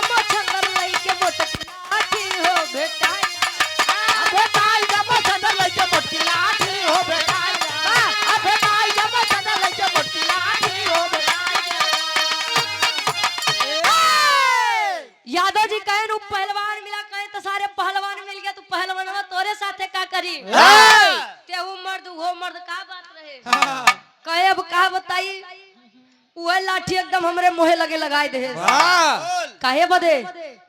मोछंदर लई के मोटकी लाठी हो भेटाईगा मोछंदर लई के मोटकी लाठी हो भेटाईगा मोछंदर लई के मोटकी लाठी हो यादव जी कहे नु पहलवान मिला कहे तो सारे पहलवान मिल गया तू पहलवान तोरे साथे का करी तेहू मर्द वो मर्द का बात रहे कहे अब का बताई वह लाठी एकदम हमरे मुहे लगे लगाए दे काहे बदे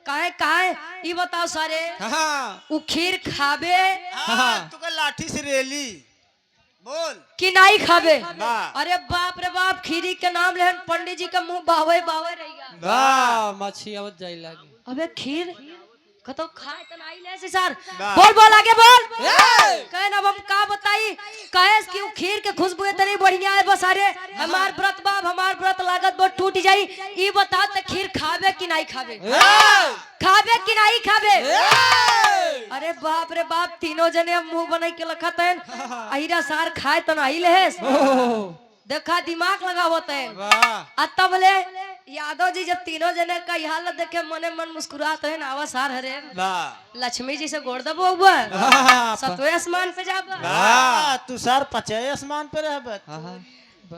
काहे ई बताओ सारे उ खीर खाबे तू का लाठी से रेली बोल कि नहीं खाबे वाह। अरे बाप रे बाप खीरी के नाम ले पंडित जी का मुंह बावे बावे रहेगा वाह मच्छी आवत जाई लागी अबे खीर कतो खाए त नहीं ले से सर बोल बोल आगे बोल कहे ना अब हम का बताई कहे कि उ खीर के खुशबू इतनी बढ़िया है बस अरे हमार व्रत बाब हमार व्रत लागत बहुत टूट जाई ई बता त खीर खावे कि नहीं खावे खावे कि नहीं खावे अरे बाप रे बाप तीनों जने मुंह बनाई के लखत है अहिरा सार खाए त नहीं ले देखा दिमाग लगावत है वाह तब ले यादव जी जब तीनों जने का यह हालत देखे मने मन मुस्कुराते हैं नावा सार हरे वाह लक्ष्मी जी से गोड़ दबो हुआ सतवे आसमान पे जाबा वाह तू सर पचे आसमान पे रहबत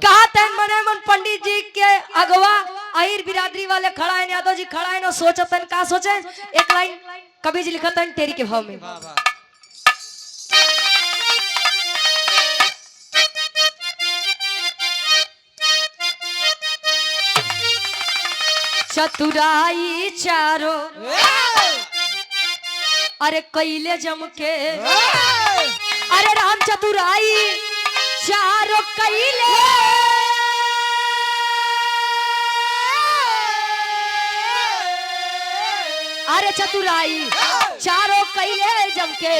कहा तैन मने मन पंडित जी के अगवा अहिर बिरादरी वाले खड़ा है यादव जी खड़ा है ना सोचतन का सोचे एक लाइन कवि जी लिखत है तेरी के भाव में वाह वाह चतुराई चारो अरे कैले जम के अरे राम चतुराई चारो कैले अरे चतुराई चारों कैले जम के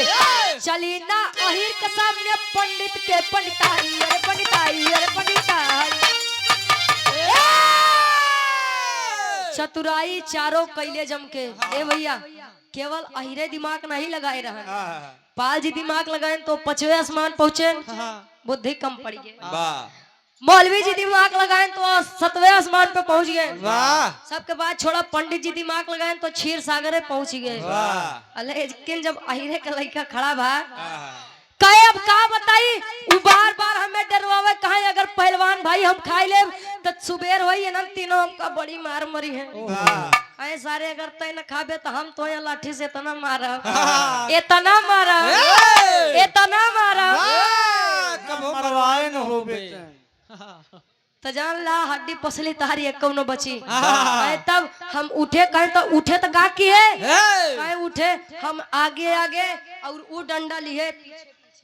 चली ना अहिर के सामने पंडित के पंडिताई अरे पंडिताई अरे पंडिताई चतुराई चारों कैले जम के ए भैया केवल अहिरे दिमाग नहीं लगाए रहे पाल जी दिमाग लगाए तो पचवे आसमान पहुंचे बुद्धि कम पड़ी गई वाह मौलवी जी दिमाग लगाए तो सतवे आसमान पे पहुंच गए वाह सबके बाद छोड़ा पंडित जी दिमाग लगाए तो क्षीर सागरे पहुंच गए वाह लेकिन जब अहिरे का लड़का खड़ा भा कहे अब का बताई उ बार बार हमें डरवावे कहे अगर पहलवान भाई हम खाई ले तो सुबेर होई न तीनों हमका बड़ी मार मरी है कहे सारे अगर तय न खाबे तो हम तो लाठी से इतना मारब इतना मारब इतना मारब कब मरवाए न होबे तो जान ला हड्डी पसली तारी एक कौनो बची कहे तब हम उठे कहे तो उठे तो का की है कहे उठे हम आगे आगे और वो डंडा लिए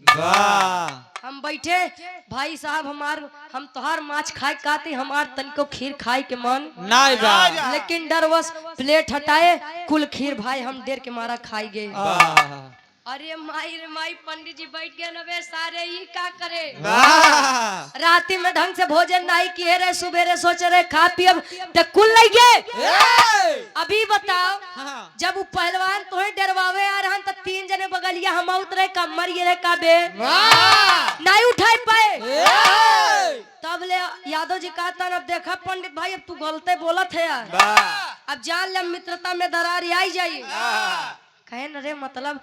वाह हम बैठे भाई साहब हम तोहार माछ खाए काती हमार तनिको खीर खाए के मन नहीं वाह लेकिन डरवश प्लेट हटाए कुल खीर भाई हम देर के मारा खाई गए वाह अरे माई रे माई पंडित जी बैठ गए नवे सारे ही का करे वाह राती में ढंग से भोजन नहीं किए रहे सुबेरे सोच रहे खा पी अब तो कुल नहीं गए अभी बताओ जब वो पहलवान तुम्हें डरवावे आ रहा तो तीन जने बगलिया हम उतरे का मर ये का बे नहीं उठाई पाए तब ले यादव जी कहता अब देखा पंडित भाई अब तू गलते बोलत है यार अब जान ले मित्रता में दरार आई जाइए कहे न रे मतलब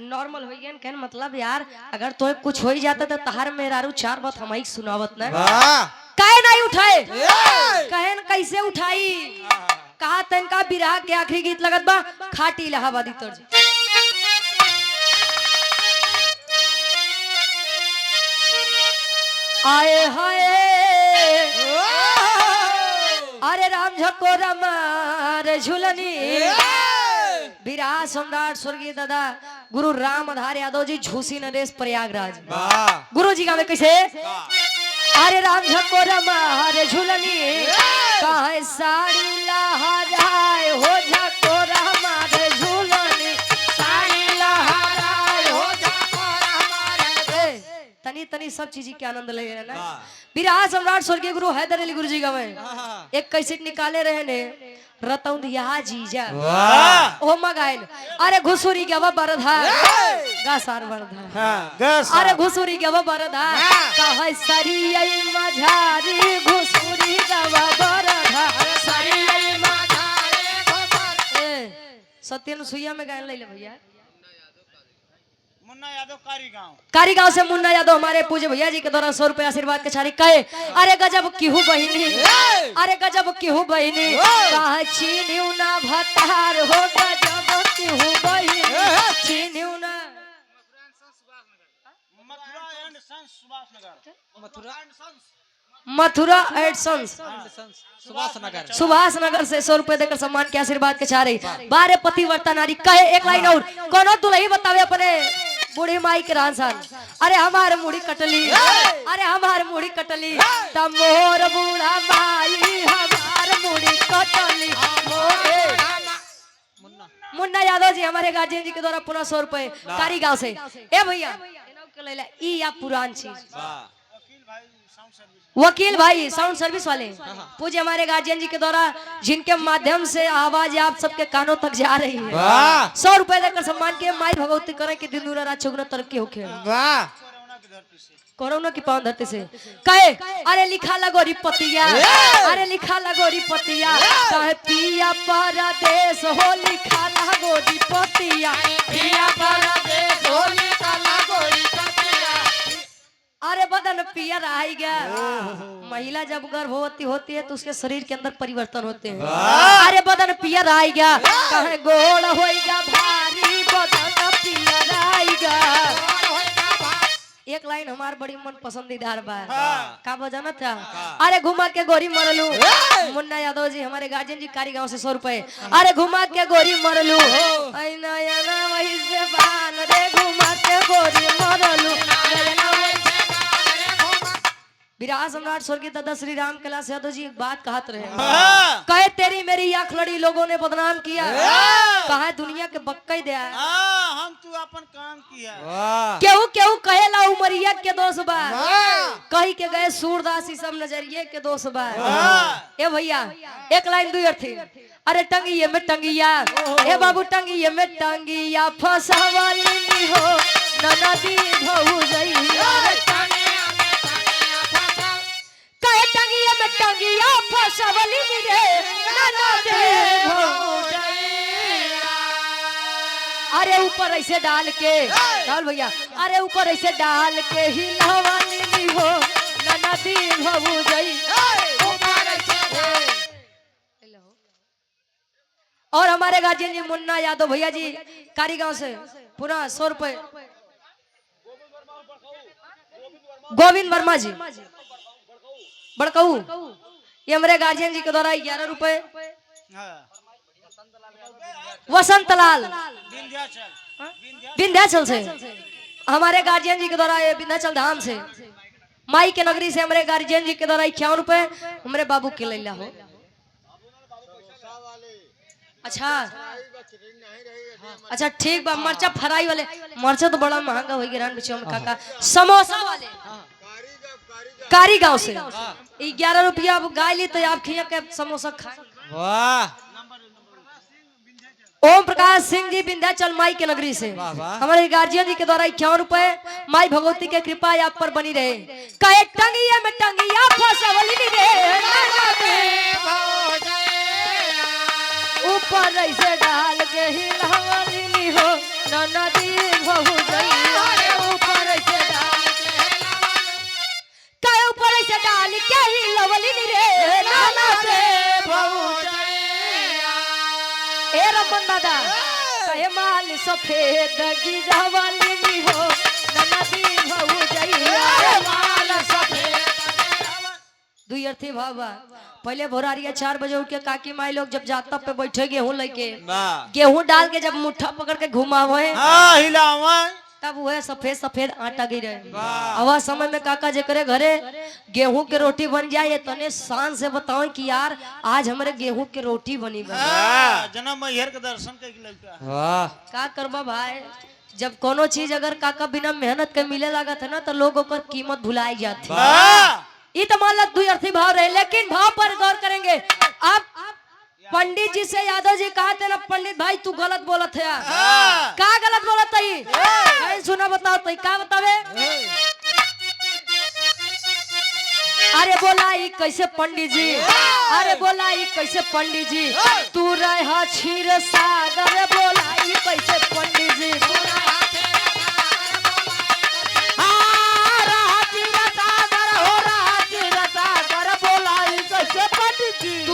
नॉर्मल हो गया कहे मतलब यार अगर तो कुछ हो ही जाता तो तहार मेरारू चार बात हम ही सुनावत न कहे नहीं उठाए कहे न कैसे उठाई कहा तन का बिरहा के आखिरी गीत लगत बा खाटी इलाहाबादी तर्ज आए हाय अरे राम झको रमार झुलनी विराट सम्राट स्वर्गीय दादा गुरु राम आधार यादव जी झूसी नरेश प्रयागराज गुरु जी गावे कैसे अरे राम झको रमार झुलनी कहे साड़ी लहराए हो झको रमार झुलनी साड़ी लहराए हो झको रमार तनी तनी सब चीज के आनंद ले रहे ना विराट सम्राट स्वर्गीय गुरु हैदर अली गुरु जी गावे एक कैसेट निकाले रहे ने रतौंदिया जीजा ओ मगाइल अरे घुसुरी गवा बरधा गासार बरधा अरे घुसुरी गवा बरधा कहे सरियै मझारी घुसुरी गवा बरधा सरियै मझारी घुसुरी सत्यन सुइया में गायन ले ले भैया मुन्ना यादव कारी गांव से मुन्ना यादव हमारे पूज्य भैया जी के द्वारा 100 रुपए आशीर्वाद के छारी कहे अरे गजब किहू बहिनी अरे गजब किहू बहिनी कहा चीन्यू ना भतार हो गजब किहू बहिनी चीन्यू ना मथुरा एंड सन्स सुभाष नगर से 100 रुपए देकर सम्मान के आशीर्वाद के चाह रही बारे पतिव्रता नारी कहे एक लाइन और कौन दुल्ही बतावे अपने बूढ़ी माई के रानसान अरे हमारे मुड़ी कटली अरे हमारे मुड़ी कटली तब मोर बूढ़ा माई हमार मुड़ी कटली मुन्ना यादव जी हमारे गार्जियन जी के द्वारा पुनः 100 रुपए कारी गांव से। ए भैया ई या पुरान चीज वकील भाई साउंड सर्विस वाले पूज्य हमारे गार्जियन जी के द्वारा जिनके माध्यम से आवाज आप सबके कानों तक जा रही है, 100 रुपए देकर सम्मान के माई भगवती करे कि दिन दूना रात चौगुना तरक्की होके। वाह कोरोना की पावन धरती से कहे अरे लिखा लगोरी पतिया, अरे लिखा लगोरी पतिया कहे पिया परदेश हो लिखा लगोरी पतिया, पिया परदेश हो लिखा लगोरी पतिया। अरे बदन पियर आई गया। महिला जब गर्भवती होती है तो उसके शरीर के अंदर परिवर्तन होते हैं। अरे बदन पियर आई गया कहे गोड़ हो गया भारी, बदन पियर आई गया। एक लाइन हमार बड़ी मन पसंदीदार बा का बजाना था। अरे घुमा के गोरी मरलू मुन्ना यादव जी हमारे गार्जियन जी कारी गांव से 100 रुपए। अरे घुमा के गोरी मरलू वही से बान रे घुमा के गोरी मरलू। विराज सम्राट स्वर्गीय दादा श्री राम कैलाश यादव जी एक बात कहत रहे कहे तेरी मेरी आंख लड़ी लोगों ने बदनाम किया, कहा दुनिया के बक्कई दे हम तू अपन काम किया। केहू केहू कहेला उमरिया के दोष बा, कही के गए सूरदास सब नजरिए के दोष बा। ए भैया एक लाइन दुई अर्थी। अरे टंगिए में टंगिया ए बाबू टंगिए में टंगिया फसावाली हो नदी भऊ जइया, कहे टंगिए में टंगिया फसावाली रे नदी भऊ जइया। अरे ऊपर ऐसे डाल के डाल भैया, अरे ऊपर ऐसे डाल के हिलवानी हो नदी भऊ जइया। और हमारे गार्जियन जी मुन्ना यादव भैया जी कारीगांव से पूरा 100 रुपए। गोविंद वर्मा जी बड़कऊ ये हमारे गार्जियन जी के द्वारा 11 रुपए। वसंत लाल विंध्याचल से हमारे गार्जियन जी के द्वारा विंध्याचल धाम से माई के नगरी से हमारे गार्जियन जी के द्वारा 51 रुपए हमारे बाबू के लैला हो। अच्छा अच्छा ठीक बा। मरचा फ्राई वाले मरचा तो बड़ा महंगा हो गया बिचो में काका। समोसा वाले कारी गांव से 11 रुपया अब गाय ली तो आप खिया के समोसा खाए। वाह ओम प्रकाश सिंह जी विंध्याचल माई के नगरी से हमारे गार्जियन जी के द्वारा 51 रुपए। माई भगवती के कृपा आप पर बनी रहे। कहे टंगिया में टंगिया फसवली रे ऊपर ऐसे डाल के हिलवानी हो नदी भऊ जइया। ऊपर ऐसे डाल के कहे ऊपर ऐसे डाल के हिलवानी रे नदी भऊ जइया। ए रमन दादा कहे माल सफेद गिरवाली हो नदी भऊ जइया। माल सफेद दुई अर्थी बाबा। पहले भोरारिया 4 बजे उठ के काकी माई लोग जब जाता पे बैठे गेहूं लेके गेहूं डाल के जब मुट्ठा पकड़ के घुमावे तब वह सफेद सफेद आटा गिरे। आवा समय में काका जे करे घरे गेहूं के रोटी बन जाए तने शान से बताओ कि यार आज हमारे गेहूं के रोटी बनी जन्म मैहर के दर्शन के वाह का करबा भाई। जब कोनो चीज अगर काका बिना मेहनत के मिले लागत है ना तो लोग ओकर कीमत भुलाई जाती। ये तो मान लो दुई अर्थी भाव रहे, लेकिन भाव पर गौर करेंगे। आप पंडित जी से यादव जी कहा थे ना पंडित भाई तू गलत बोलत है। का गलत बोलत है सुना बताओ तो का बतावे। अरे बोलाई कैसे पंडित जी, अरे बोलाई कैसे पंडित जी तू रहा क्षीर सागर। बोलाई कैसे पंडित जी तू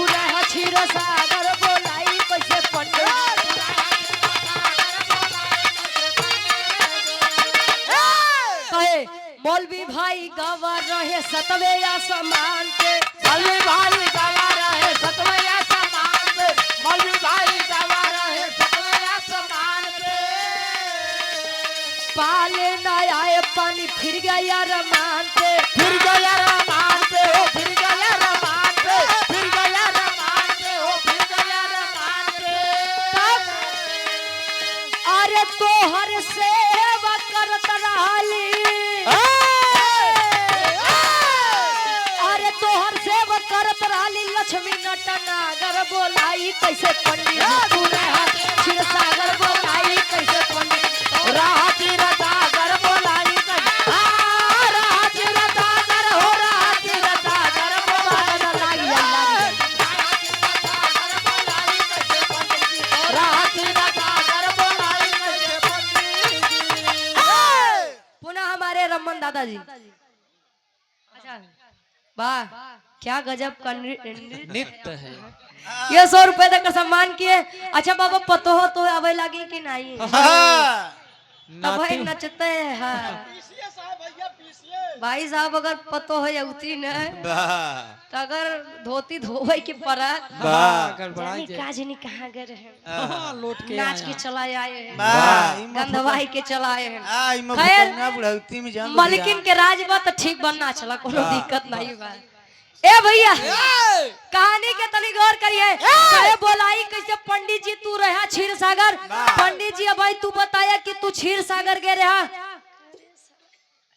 रहा क्षीर सागर। बोलाई कैसे पंडित कहे मौलवी भाई गवा रहे सतवे आसमान पे। मौलवी भाई गवा रहे सतवे आसमान पे। मौलवी भाई गवा रहे सतवे आसमान पे। पाले न आए पानी फिर गया रमान पे। फिर गया रमान पे ओ फिर गया रमान पे। फिर गया रमान पे ओ फिर गया रमान पे। नागर बोलाई कैसे पंडित जी तू रहा क्षीर सागर बोलाई कैसे पंडित राची रतागर बोलाई राची रतागर हो राची रतागर बोलाई राची रतागर बोलाई कैसे पंडित जी। पुनः हमारे रमन दादाजी। अच्छा वाह क्या गजब का नित्य है। ये 100 रुपए देकर सम्मान किए। अच्छा बाबा पतो हो तो आवे लगी कि नहीं? तब भाई नचते हैं भाई साहब अगर पतो हो उती न तो अगर धोती धोवे की परत जानी काजनी कहाँ गए रहे लौट के नाच के चलाए आए हैं वाह गंधवाई के चलाए हैं आई में खैर, बुढ़ा बुढ़ौती में जान मलिकिन के राज बा तो ठीक बनना चला कोनो दिक्कत नहीं बा। ए भैया कहानी के तनी गौर करिए कहे बोलाई कैसे पंडित जी तू रहा क्षीर सागर पंडित जी अब भाई तू बताया कि तू क्षीर सागर गए रहा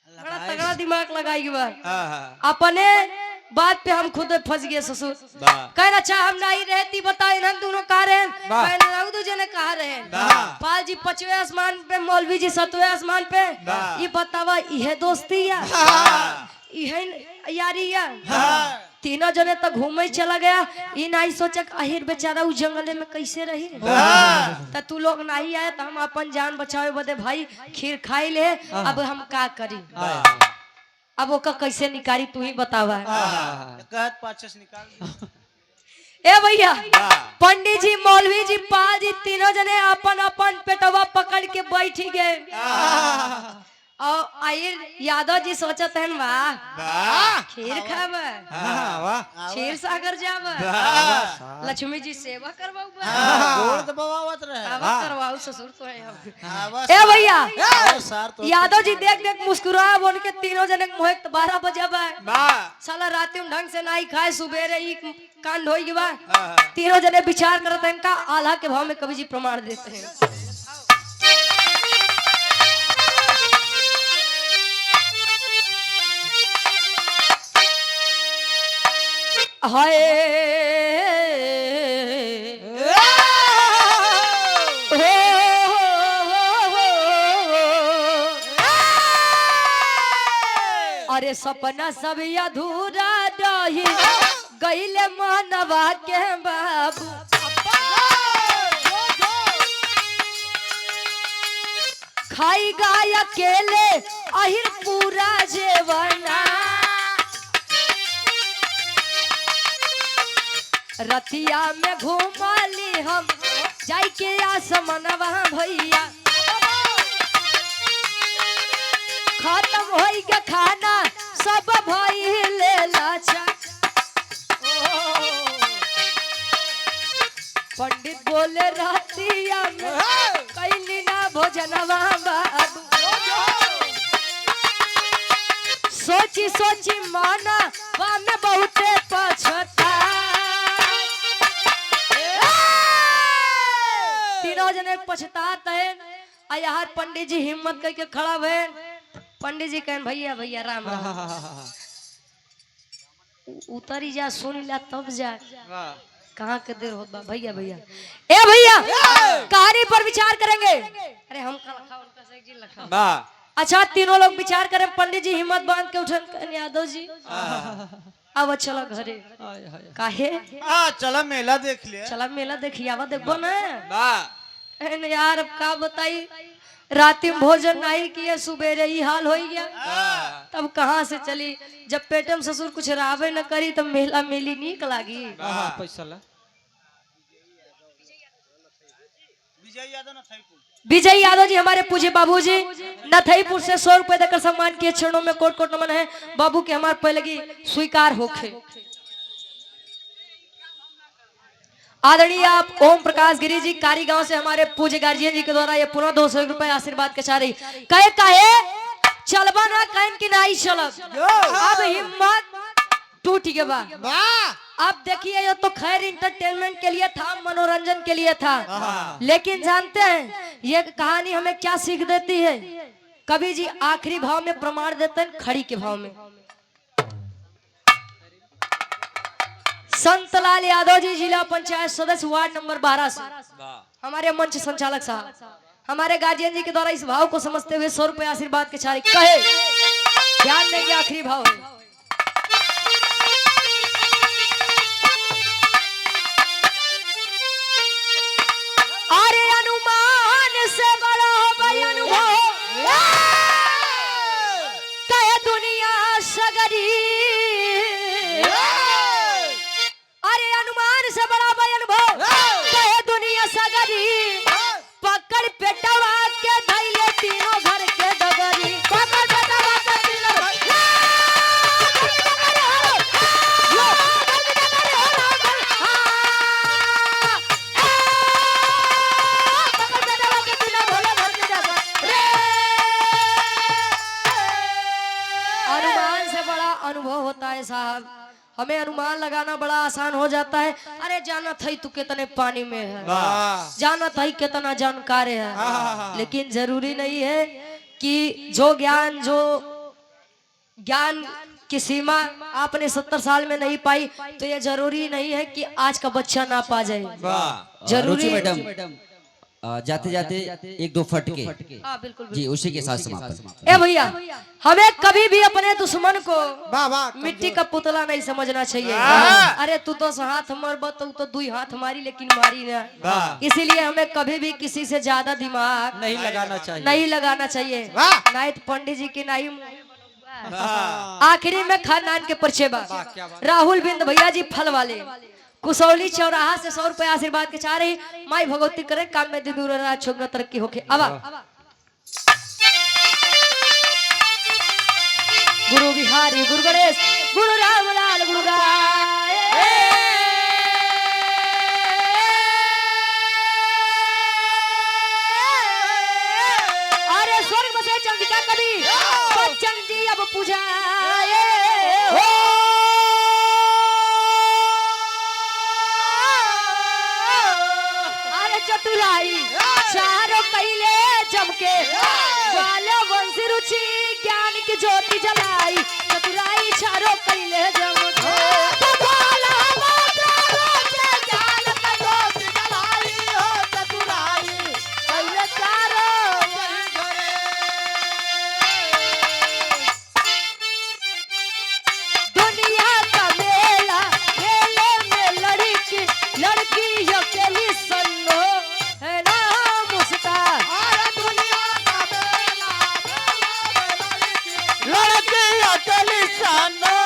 बड़ा तगड़ा दिमाग लगाई बा अपने बात पे हम खुद फंस गए ससुर कहना चाह हम नहीं रहती बताओ इन्हें दोनों कहा रहे जने कहा रहे पाल जी 5वें आसमान पे मौलवी जी 7वें आसमान पे ये बतावा यह दोस्ती या यह यारी या तीनों जने तक घूमे चला गया ये नहीं सोचा आहिर बेचारा उस जंगले में कैसे रही तो तू लोग नहीं आए तो हम अपन जान बचावे बदे भाई खीर खाई ले अब हम का करी अब ओका कैसे निकारी तू ही बतावा कहत पाछे से निकाल ए भैया पंडित जी मौलवी जी पाल जी तीनों जने अपन अपन पेटवा पकड़ के बैठ गए और आइर यादव जी सोचत हैं वाह खीर खाब क्षीर सागर जाब लक्ष्मी जी सेवा करवाऊ गोड़ दबावत रहे करवाऊ ससुर तो है बस ए भैया सार तो यादव जी देख देख मुस्कुरा उनके तीनों जने मोह 12 बजे बा साला रात में ढंग से नहीं खाए सुबेरे ही कांड होई बा तीनों जने विचार करते हैं इनका आल्हा के भाव में कवि जी प्रमाण देते हैं हाय अरे सपना सब अधूरा रही गईले मानवा के बाबू खाई गाय अकेले अहिर पूरा जेवना रतिया में घूमली हम जाई के आसमनवा भैया खत्म होई के खाना सब भइले लाचा पंडित बोले रतिया में कैली ना भोजनवा बाबू सोची सोची माना में बहुते पछता तीनों जने पछतात है यार पंडित जी हिम्मत करके खड़ा भैन पंडित जी कहन भैया भैया राम राम उतरी जा सुन ला तब जा कहाँ के देर होता भैया भैया ए भैया कहानी पर विचार करेंगे अरे हम लखा अच्छा तीनों लोग विचार करें पंडित जी हिम्मत बांध के उठन यादव जी अब चलो घरे काहे चला मेला देख लिया चला मेला देखिए देखो ना यार अब का बताई राति में भोजन नहीं किए सुबेरे ही हाल हो गया तब कहाँ से चली जब पेटम ससुर कुछ रावे न करी तब मेला मेली नीक लागी पैसा ला विजय यादव जी हमारे पूज्य बाबूजी नथईपुर से 100 रुपए देकर सम्मान किए चरणों में कोट कोट नमन है बाबू के हमारे पहले की स्वीकार होखे आदरणीय आप ओम प्रकाश गिरी जी कारी गांव से हमारे पूज्य गार्जियन जी के द्वारा ये पुनः 200 रुपए आशीर्वाद के चाह रही कहे काहे चलबा ना कहन की नहीं चलब अब हिम्मत टूट गया बा अब देखिए ये तो खैर इंटरटेनमेंट के लिए था मनोरंजन के लिए था लेकिन जानते हैं ये कहानी हमें क्या सीख देती है कवि जी आखिरी भाव में प्रमाण देते हैं खड़ी के भाव में संतलाल यादव जी, जिला पंचायत सदस्य, वार्ड नंबर 12 से हमारे मंच संचालक साहब, हमारे गार्जियन जी के द्वारा इस भाव को समझते हुए 100 रुपए आशीर्वाद के चारी कहे। ध्यान देंगे, आखिरी भाव है। अरे अनुमान से बड़ा हो भाई अनुभव, कहे दुनिया सगरी। अरे अनुमान से बड़ा भाई अनुभव, कहे दुनिया सगरी। पकड़ पेटवा के धैले तीनों घर के डगरी। पकड़ पेटवा के तीनों अनुमान से बड़ा अनुभव होता है साहब। हमें अनुमान लगाना बड़ा आसान हो जाता है। अरे जाना था तू कितने पानी में है, जाना था कितना जानकार है, लेकिन जरूरी नहीं है कि जो ज्ञान की सीमा आपने 70 साल में नहीं पाई तो ये जरूरी नहीं है कि आज का बच्चा ना पा जाए। रुचि मैडम जाते जाते एक दो फटके हाँ बिल्कुल जी उसी के साथ समाप्त। ए भैया, हमें कभी भी अपने दुश्मन को वाह वाह मिट्टी का पुतला नहीं समझना चाहिए। अरे तू तो हाथ मार तो 2 हाथ मारी लेकिन मारी ना। इसीलिए हमें कभी भी किसी से ज्यादा दिमाग नहीं लगाना चाहिए। नहीं लगाना चाहिए। वाह। ना तो पंडित जी की ना ही आखिरी में खानदान के परिचय बा। राहुल बिंद भैया जी फल वाले, कुसौली चौराहा से 100 रुपए आशीर्वाद के चाह रही। माई भगवती करे काम में दूर छोकरा तरक्की होके। अब गुरु बिहारी, गुरु गणेश, गुरु रामलाल, गुरु गाय। अरे स्वर्ग बसे चंदिका कवि बच्चन जी अब पूजाए हो। चतुराई चारों कैले जमके, बाले वंशी रुचि ज्ञान की ज्योति जलाई। चतुराई चारों कैले जमके, ज्ञान की ज्योति जलाई हो। चतुराई कैले चारों। दुनिया का मेला, मेले में लड़की अकेली सन्नो है ना मुस्का। दुनिया का मेला, लड़की अकेली सानो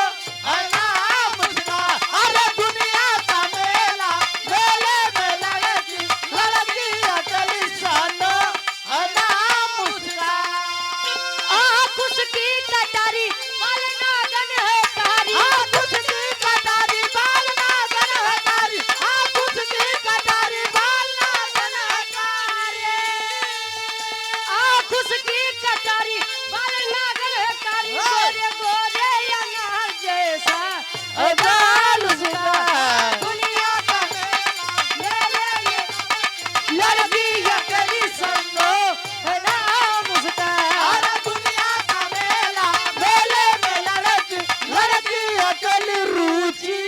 है ना मुस्का। अरे दुनिया का मेला, मेले में लड़की अकेली सानो है ना मुस्का। आँख उसकी कटारी बाल नागन है कारी। आँख उसकी कटारी बाल नागन है कारी। आँख उसकी कटारी बाल नागन है कारी। आँख उसकी कटारी बाल नागन है कारी। गोरे गोरे अनार जैसा है बाल उसका। दुनिया का मेला, मेले में लड़की अकेली सन्नो है ना मुस्का। अरे दुनिया का मेला, मेले में लड़की अकेली रुचि